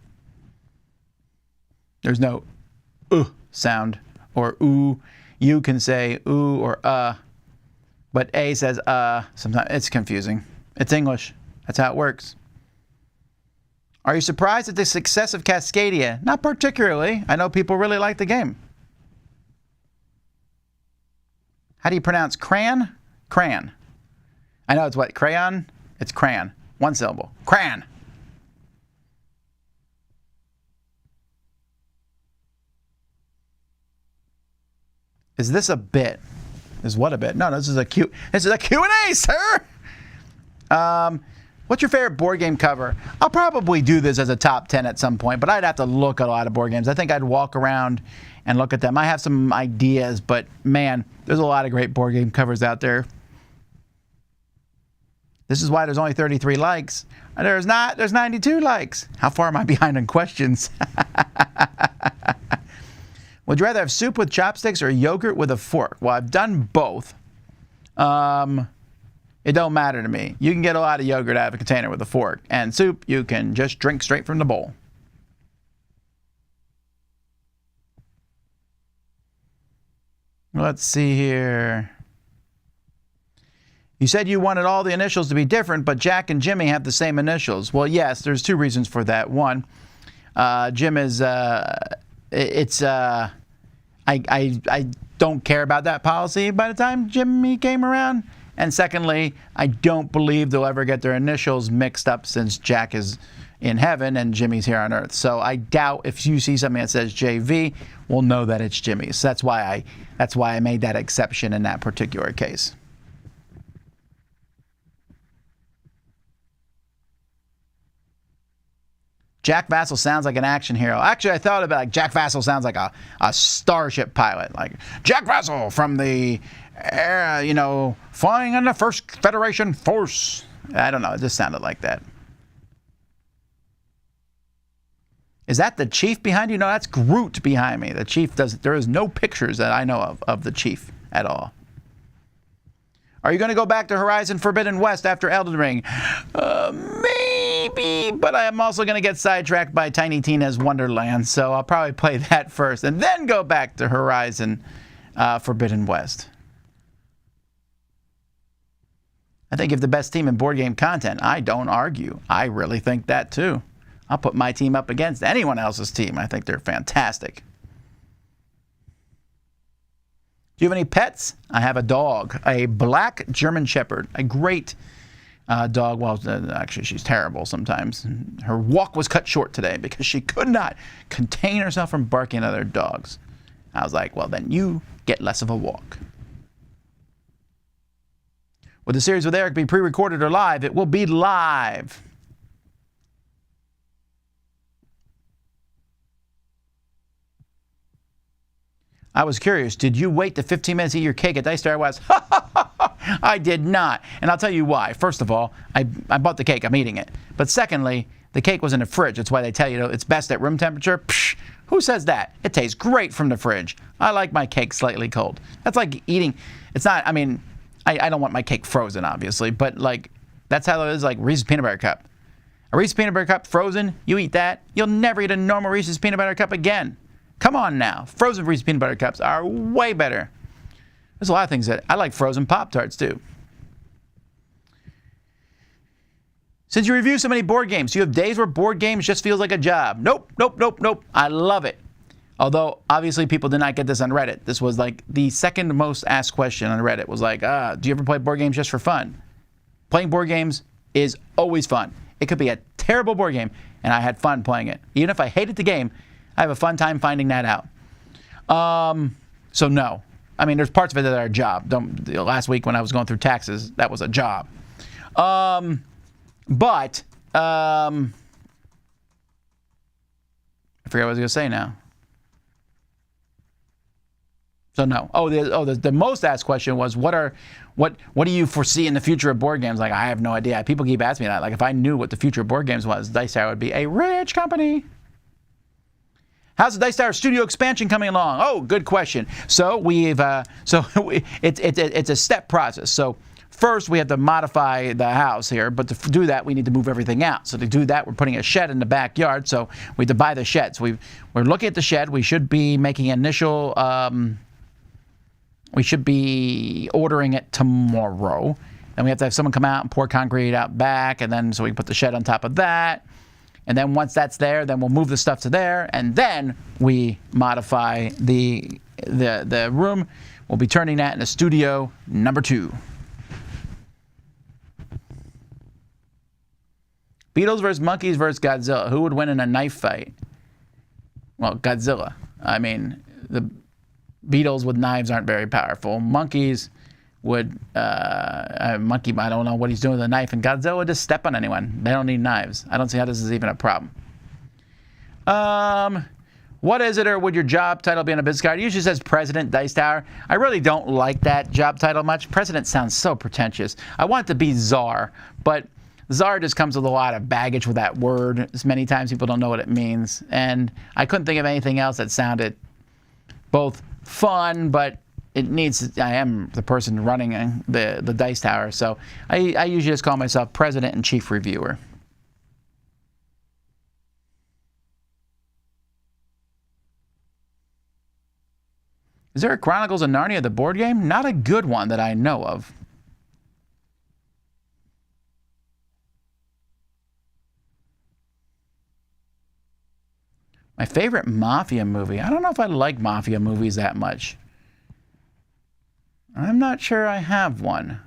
There's no sound or oo. You can say oo or but A says sometimes. It's confusing. It's English. That's how it works. Are you surprised at the success of Cascadia? Not particularly. I know people really like the game. How do you pronounce crayon? Crayon. I know it's what? Crayon? It's crayon. 1 syllable. Crayon. Is this a bit? Is what a bit? No, this is a Q&A, sir! What's your favorite board game cover? I'll probably do this as a top 10 at some point, but I'd have to look at a lot of board games. I think I'd walk around and look at them. I have some ideas, but man, there's a lot of great board game covers out there. This is why there's only 33 likes. There's 92 likes. How far am I behind on questions? Would you rather have soup with chopsticks or yogurt with a fork? Well, I've done both. It don't matter to me. You can get a lot of yogurt out of a container with a fork. And soup, you can just drink straight from the bowl. Let's see here. You said you wanted all the initials to be different, but Jack and Jimmy have the same initials. Well, yes, there's 2 reasons for that. One, Jim is, I don't care about that policy by the time Jimmy came around. And secondly, I don't believe they'll ever get their initials mixed up since Jack is in heaven and Jimmy's here on earth. So I doubt if you see something that says JV, we'll know that it's Jimmy's. So that's why I made that exception in that particular case. Jack Vasel sounds like an action hero. Actually, I thought about like Jack Vasel sounds like a starship pilot. Like Jack Vasel from the air, you know, flying in the First Federation Force. I don't know. It just sounded like that. Is that the chief behind you? No, that's Groot behind me. The chief does. There is no pictures that I know of the chief at all. Are you going to go back to Horizon Forbidden West after Elden Ring? Maybe, but I am also going to get sidetracked by Tiny Tina's Wonderland, so I'll probably play that first and then go back to Horizon Forbidden West. I think if the best team in board game content, I don't argue. I really think that too. I'll put my team up against anyone else's team. I think they're fantastic. Do you have any pets? I have a dog, a black German Shepherd, a great dog. Well, actually, she's terrible sometimes. Her walk was cut short today because she could not contain herself from barking at other dogs. I was like, well, then you get less of a walk. Would the series with Eric be pre-recorded or live? It will be live. I was curious, did you wait the 15 minutes to eat your cake at Dice Tower West? I did not. And I'll tell you why. First of all, I bought the cake. I'm eating it. But secondly, the cake was in the fridge. That's why they tell you it's best at room temperature. Psh, who says that? It tastes great from the fridge. I like my cake slightly cold. That's like eating. It's not, I mean, I don't want my cake frozen, obviously. But, like, that's how it is, like Reese's Peanut Butter Cup. A Reese's Peanut Butter Cup frozen, you eat that, you'll never eat a normal Reese's Peanut Butter Cup again. Come on now. Frozen Reese's Peanut Butter Cups are way better. There's a lot of things that I like. Frozen Pop-Tarts too. Since you review so many board games, do you have days where board games just feels like a job? Nope, nope, nope, nope. I love it. Although, obviously, people did not get this on Reddit. This was like the second most asked question on Reddit was like, do you ever play board games just for fun? Playing board games is always fun. It could be a terrible board game, and I had fun playing it. Even if I hated the game, I have a fun time finding that out. So no. I mean, there's parts of it that are a job. Last week when I was going through taxes, that was a job. But I forget what I was going to say now. So no. The most asked question was what do you foresee in the future of board games? Like, I have no idea. People keep asking me that. Like, if I knew what the future of board games was, Dice Tower would be a rich company. How's the Dice Tower studio expansion coming along? Oh, good question. So it's a step process. So first we have to modify the house here, but to do that we need to move everything out. So to do that, we're putting a shed in the backyard. So we have to buy the shed. So we're looking at the shed. We should be making initial. We should be ordering it tomorrow. Then we have to have someone come out and pour concrete out back, and then so we can put the shed on top of that. And then once that's there, then we'll move the stuff to there, and then we modify the room. We'll be turning that into studio number 2. Beatles versus monkeys versus Godzilla. Who would win in a knife fight? Well, Godzilla. I mean, the Beatles with knives aren't very powerful. Monkeys would monkey, I don't know what he's doing with a knife, and Godzilla would just step on anyone. They don't need knives. I don't see how this is even a problem. What is it, or would your job title be on a business card? It usually says President Dice Tower. I really don't like that job title much. President sounds so pretentious. I want it to be Czar, but Czar just comes with a lot of baggage with that word. As many times people don't know what it means, and I couldn't think of anything else that sounded both fun, but it needs. I am the person running the Dice Tower, so I usually just call myself President and Chief Reviewer. Is there a Chronicles of Narnia, the board game? Not a good one that I know of. My favorite Mafia movie. I don't know if I like Mafia movies that much. I'm not sure I have one.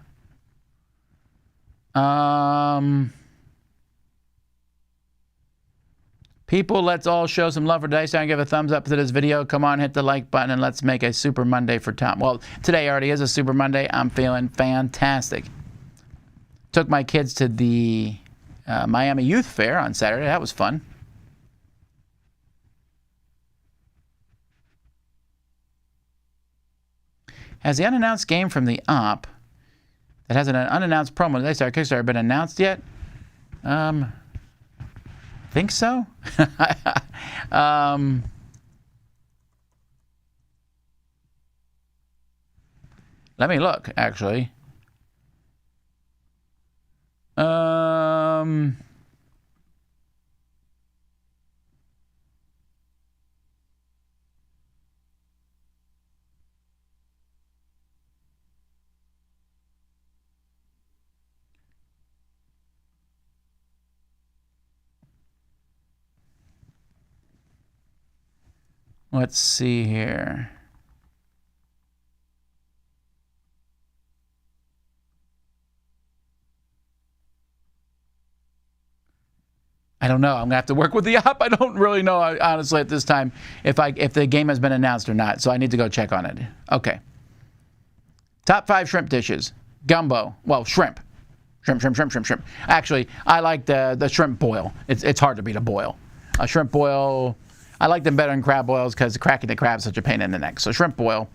People, let's all show some love for Dice Town. Give a thumbs up to this video. Come on, hit the like button, and let's make a Super Monday for Tom. Well, today already is a Super Monday. I'm feeling fantastic. Took my kids to the Miami Youth Fair on Saturday. That was fun. Has the unannounced game from the Op that has an unannounced promo today, sorry, Kickstarter, been announced yet? Think so. Let me look, actually. Let's see here. I don't know. I'm gonna have to work with the app. I don't really know, honestly, at this time if the game has been announced or not. So I need to go check on it. Okay. Top 5 shrimp dishes. Gumbo. Well, shrimp. Shrimp. Actually, I like the shrimp boil. It's hard to beat a boil. A shrimp boil. I like them better than crab boils because cracking the crab is such a pain in the neck. So shrimp boil,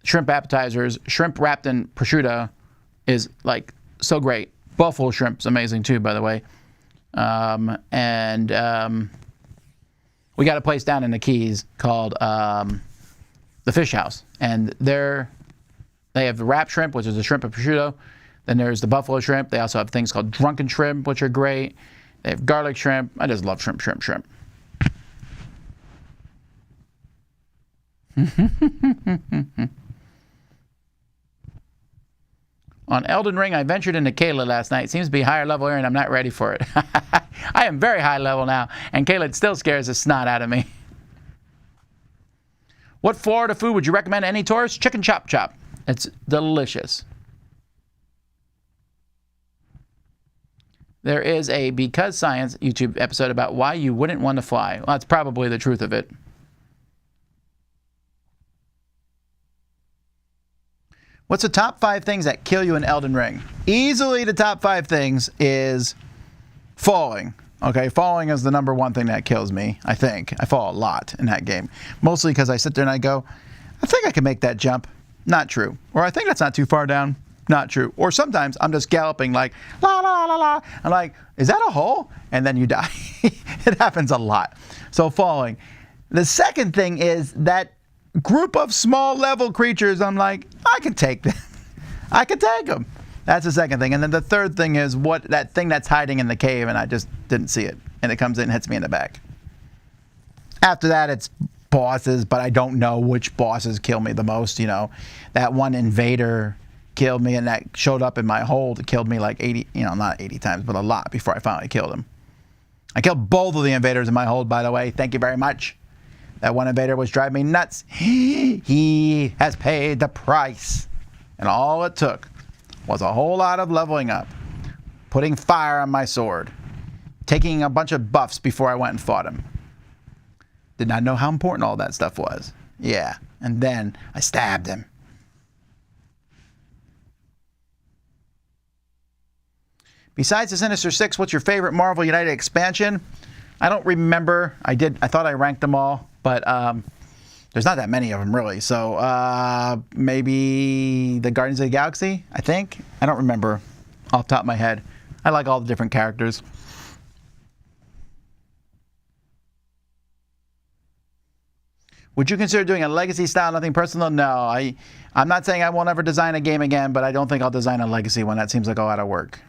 shrimp appetizers, shrimp wrapped in prosciutto is like so great. Buffalo shrimp's amazing too, by the way. We got a place down in the Keys called the Fish House, and they have the wrapped shrimp, which is a shrimp and prosciutto. Then there's the buffalo shrimp. They also have things called drunken shrimp, which are great. They have garlic shrimp. I just love shrimp. On Elden Ring, I ventured into Kayla last night. It seems to be higher level area, and I'm not ready for it. I am very high level now, and Kayla still scares the snot out of me. What Florida food would you recommend to any tourist? Chicken chop chop. It's delicious. There is a Because Science YouTube episode about why you wouldn't want to fly. Well, that's probably the truth of it. What's the top 5 things that kill you in Elden Ring? Easily the top 5 things is falling. Okay, falling is the number one thing that kills me, I think. I fall a lot in that game. Mostly because I sit there and I go, I think I can make that jump. Not true. Or I think that's not too far down. Not true. Or sometimes I'm just galloping like, la, la, la, la. I'm like, is that a hole? And then you die. It happens a lot. So falling. The second thing is that group of small level creatures. I'm like, I can take them. I can take them. That's the second thing. And then the third thing is that thing that's hiding in the cave and I just didn't see it. And it comes in and hits me in the back. After that, it's bosses, but I don't know which bosses kill me the most. You know, that one invader killed me, and that showed up in my hold. It killed me like 80, not 80 times, but a lot before I finally killed him. I killed both of the invaders in my hold, by the way. Thank you very much. That one invader was driving me nuts. He has paid the price. And all it took was a whole lot of leveling up, putting fire on my sword, taking a bunch of buffs before I went and fought him. Did not know how important all that stuff was. Yeah. And then I stabbed him. Besides the Sinister Six, what's your favorite Marvel United expansion? I don't remember. I thought I ranked them all, but there's not that many of them really. So maybe the Guardians of the Galaxy, I think. I don't remember off the top of my head. I like all the different characters. Would you consider doing a legacy style, nothing personal? No, I'm not saying I won't ever design a game again, but I don't think I'll design a legacy one. That seems like a lot of work.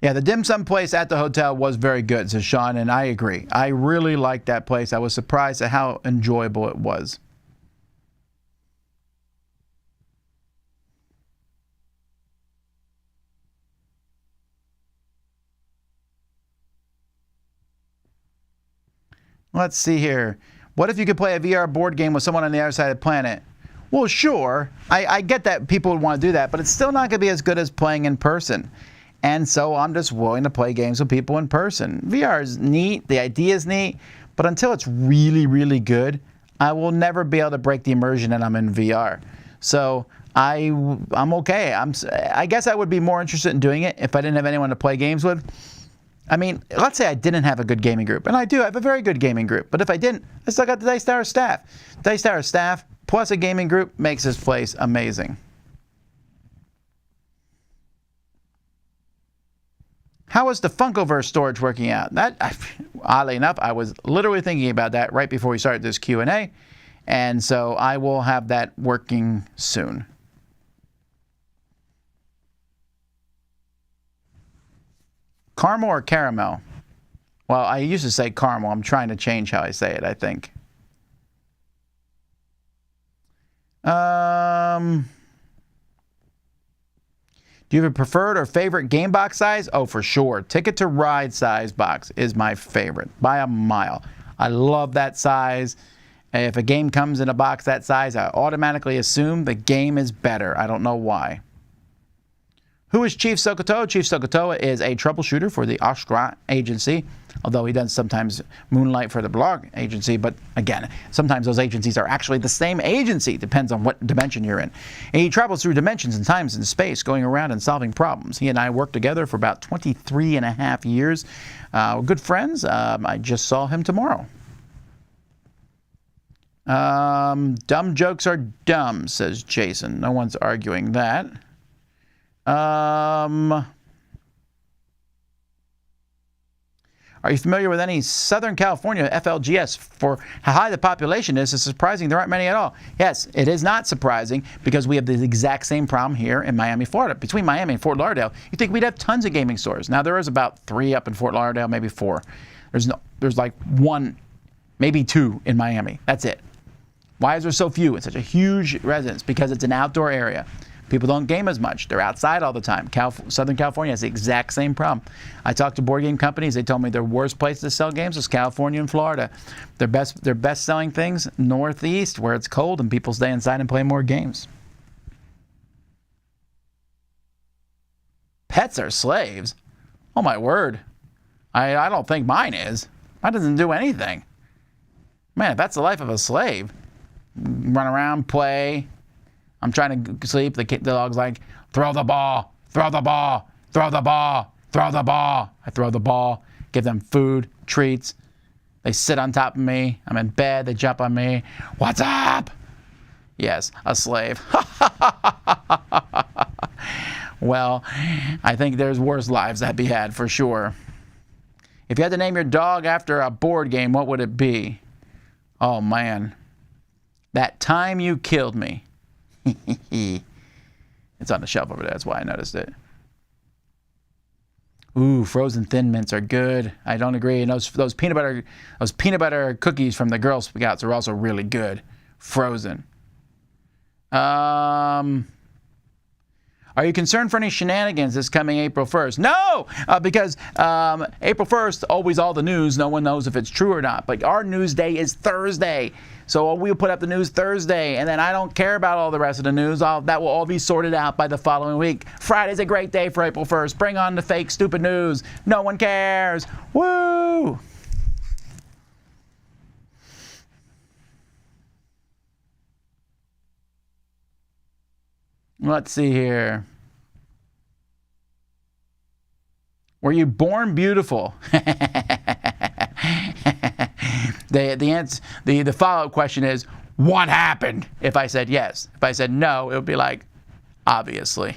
Yeah, the dim sum place at the hotel was very good, says Sean, and I agree. I really liked that place. I was surprised at how enjoyable it was. Let's see here. What if you could play a VR board game with someone on the other side of the planet? Well, sure. I get that people would want to do that, but it's still not going to be as good as playing in person. And so I'm just willing to play games with people in person. VR is neat. The idea is neat. But until it's really, really good, I will never be able to break the immersion that I'm in VR. So I'm okay. I guess I would be more interested in doing it if I didn't have anyone to play games with. I mean, let's say I didn't have a good gaming group, and I do have a very good gaming group, but if I didn't, I still got the Dice Tower staff. Dice Tower staff plus a gaming group makes this place amazing. How is the Funkoverse storage working out? Oddly enough, I was literally thinking about that right before we started this Q&A, and so I will have that working soon. Caramel or caramel? Well, I used to say caramel. I'm trying to change how I say it, I think. Do you have a preferred or favorite game box size? Oh, for sure. Ticket to Ride size box is my favorite by a mile. I love that size. If a game comes in a box that size, I automatically assume the game is better. I don't know why. Who is Chief Sokotoa? Chief Sokotoa is a troubleshooter for the Oshkra agency, although he does sometimes moonlight for the blog agency. But again, sometimes those agencies are actually the same agency. Depends on what dimension you're in. And he travels through dimensions and times and space, going around and solving problems. He and I worked together for about 23 and a half years. We're good friends. I just saw him tomorrow. Dumb jokes are dumb, says Jason. No one's arguing that. Are you familiar with any Southern California FLGS? For how high the population is, it's surprising there aren't many at all. Yes, it is not surprising because we have the exact same problem here in Miami, Florida. Between Miami and Fort Lauderdale, you think we'd have tons of gaming stores. Now, there is about 3 up in Fort Lauderdale, maybe 4. There's like 1, maybe 2 in Miami. That's it. Why is there so few in such a huge residence? Because it's an outdoor area. People don't game as much. They're outside all the time. Southern California has the exact same problem. I talked to board game companies. They told me their worst place to sell games is California and Florida. Their best selling things, Northeast, where it's cold and people stay inside and play more games. Pets are slaves? Oh, my word. I don't think mine is. Mine doesn't do anything. Man, if that's the life of a slave. Run around, play. I'm trying to sleep. The dog's like, throw the ball, throw the ball, throw the ball, throw the ball. I throw the ball, give them food, treats. They sit on top of me. I'm in bed. They jump on me. What's up? Yes, a slave. Well, I think there's worse lives that be had for sure. If you had to name your dog after a board game, what would it be? Oh, man. That Time You Killed Me. It's on the shelf over there. That's why I noticed it. Ooh, frozen Thin Mints are good. I don't agree. And those peanut butter cookies from the Girl Scouts are also really good. Frozen. Are you concerned for any shenanigans this coming April 1st? No, because April 1st, always all the news. No one knows if it's true or not. But our news day is Thursday. So we'll put up the news Thursday, and then I don't care about all the rest of the news. That will all be sorted out by the following week. Friday's a great day for April 1st. Bring on the fake, stupid news. No one cares. Woo! Let's see here. Were you born beautiful? The follow-up question is, what happened? If I said yes. If I said no, it would be like, obviously.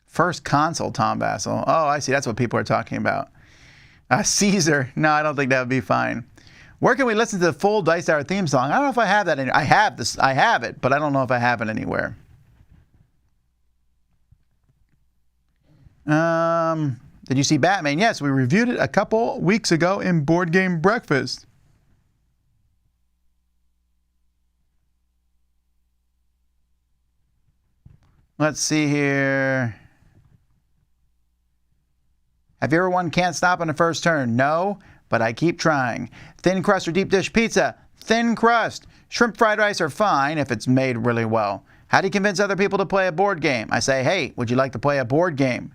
First console, Tom Vasel. Oh, I see. That's what people are talking about. Caesar. No, I don't think that would be fine. Where can we listen to the full Dice Tower theme song? I don't know if I have that. I have this. I have it, but I don't know if I have it anywhere. Did you see Batman? Yes, we reviewed it a couple weeks ago in Board Game Breakfast. Let's see here. Have you ever won Can't Stop on the first turn? No, but I keep trying. Thin crust or deep dish pizza? Thin crust. Shrimp fried rice are fine if it's made really well. How do you convince other people to play a board game? I say, hey, would you like to play a board game?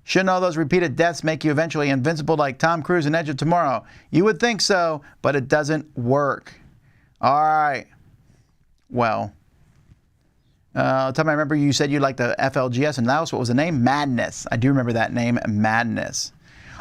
Shouldn't all those repeated deaths make you eventually invincible like Tom Cruise in Edge of Tomorrow? You would think so, but it doesn't work. All right. Well, tell me, I remember you said you liked the FLGS in Laos. What was the name? Madness. I do remember that name, Madness.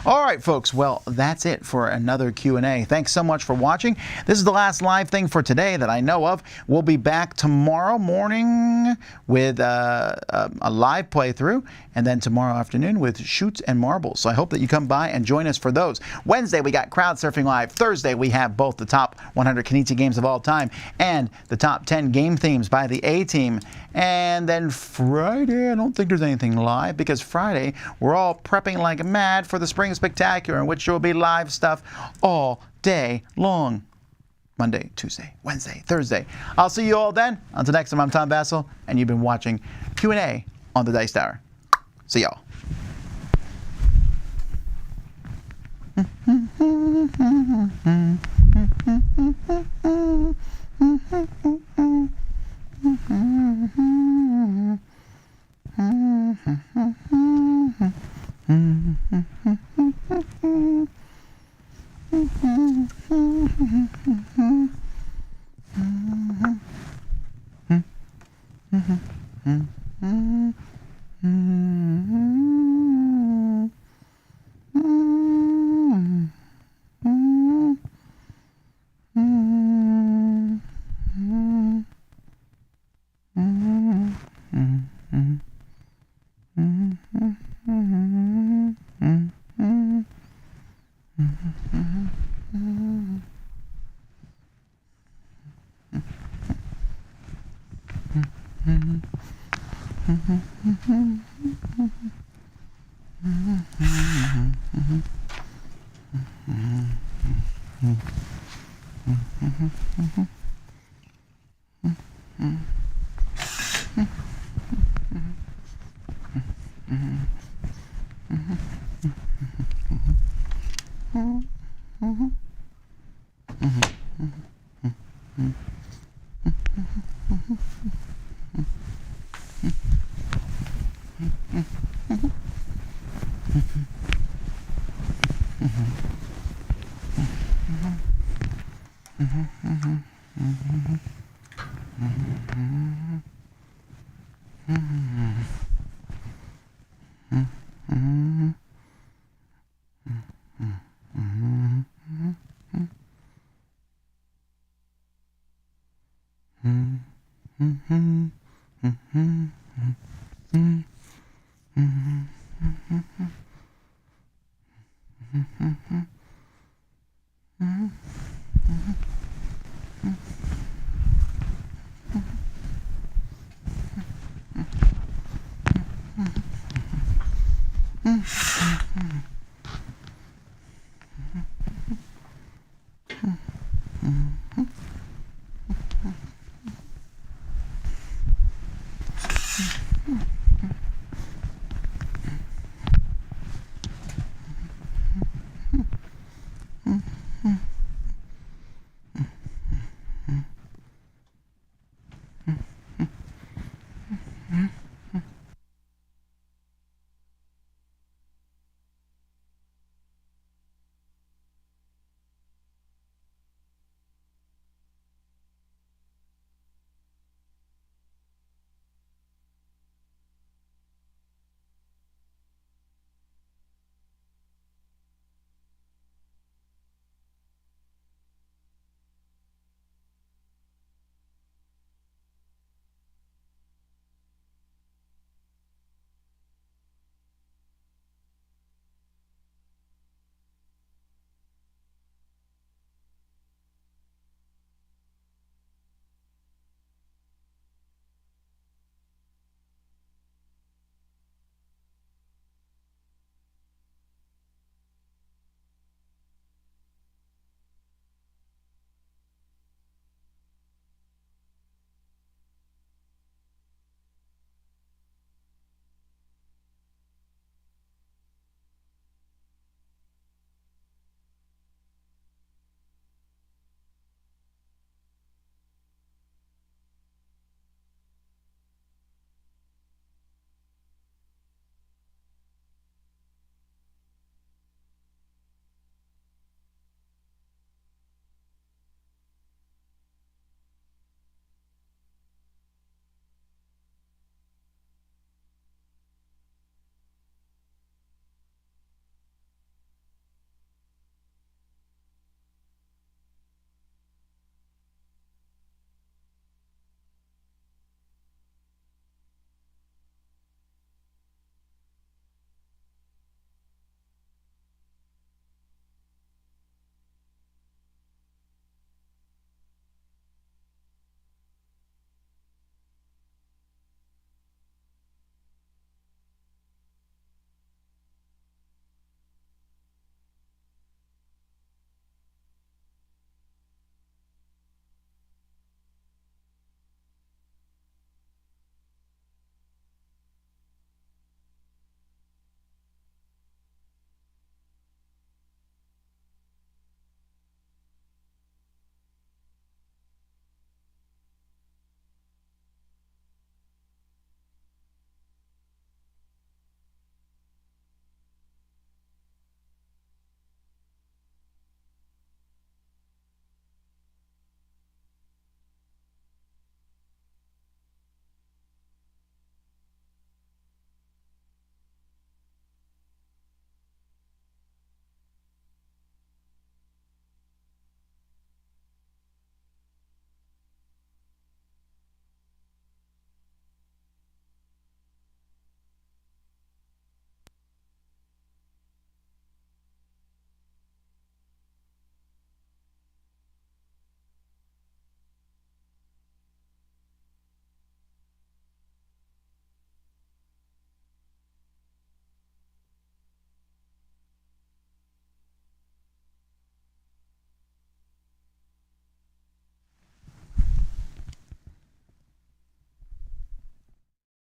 All right, folks. Well, that's it for another Q&A. Thanks so much for watching. This is the last live thing for today that I know of. We'll be back tomorrow morning with a live playthrough, and then tomorrow afternoon with Shoots and Marbles. So I hope that you come by and join us for those. Wednesday, we got Crowd Surfing Live. Thursday, we have both the top 100 Kenichi games of all time and the top 10 game themes by the A-Team. And then Friday, I don't think there's anything live, because Friday, we're all prepping like mad for the Spring Spectacular, in which there will be live stuff all day long. Monday, Tuesday, Wednesday, Thursday. I'll see you all then. Until next time, I'm Tom Vasel, and you've been watching Q&A on the Dice Tower. See y'all.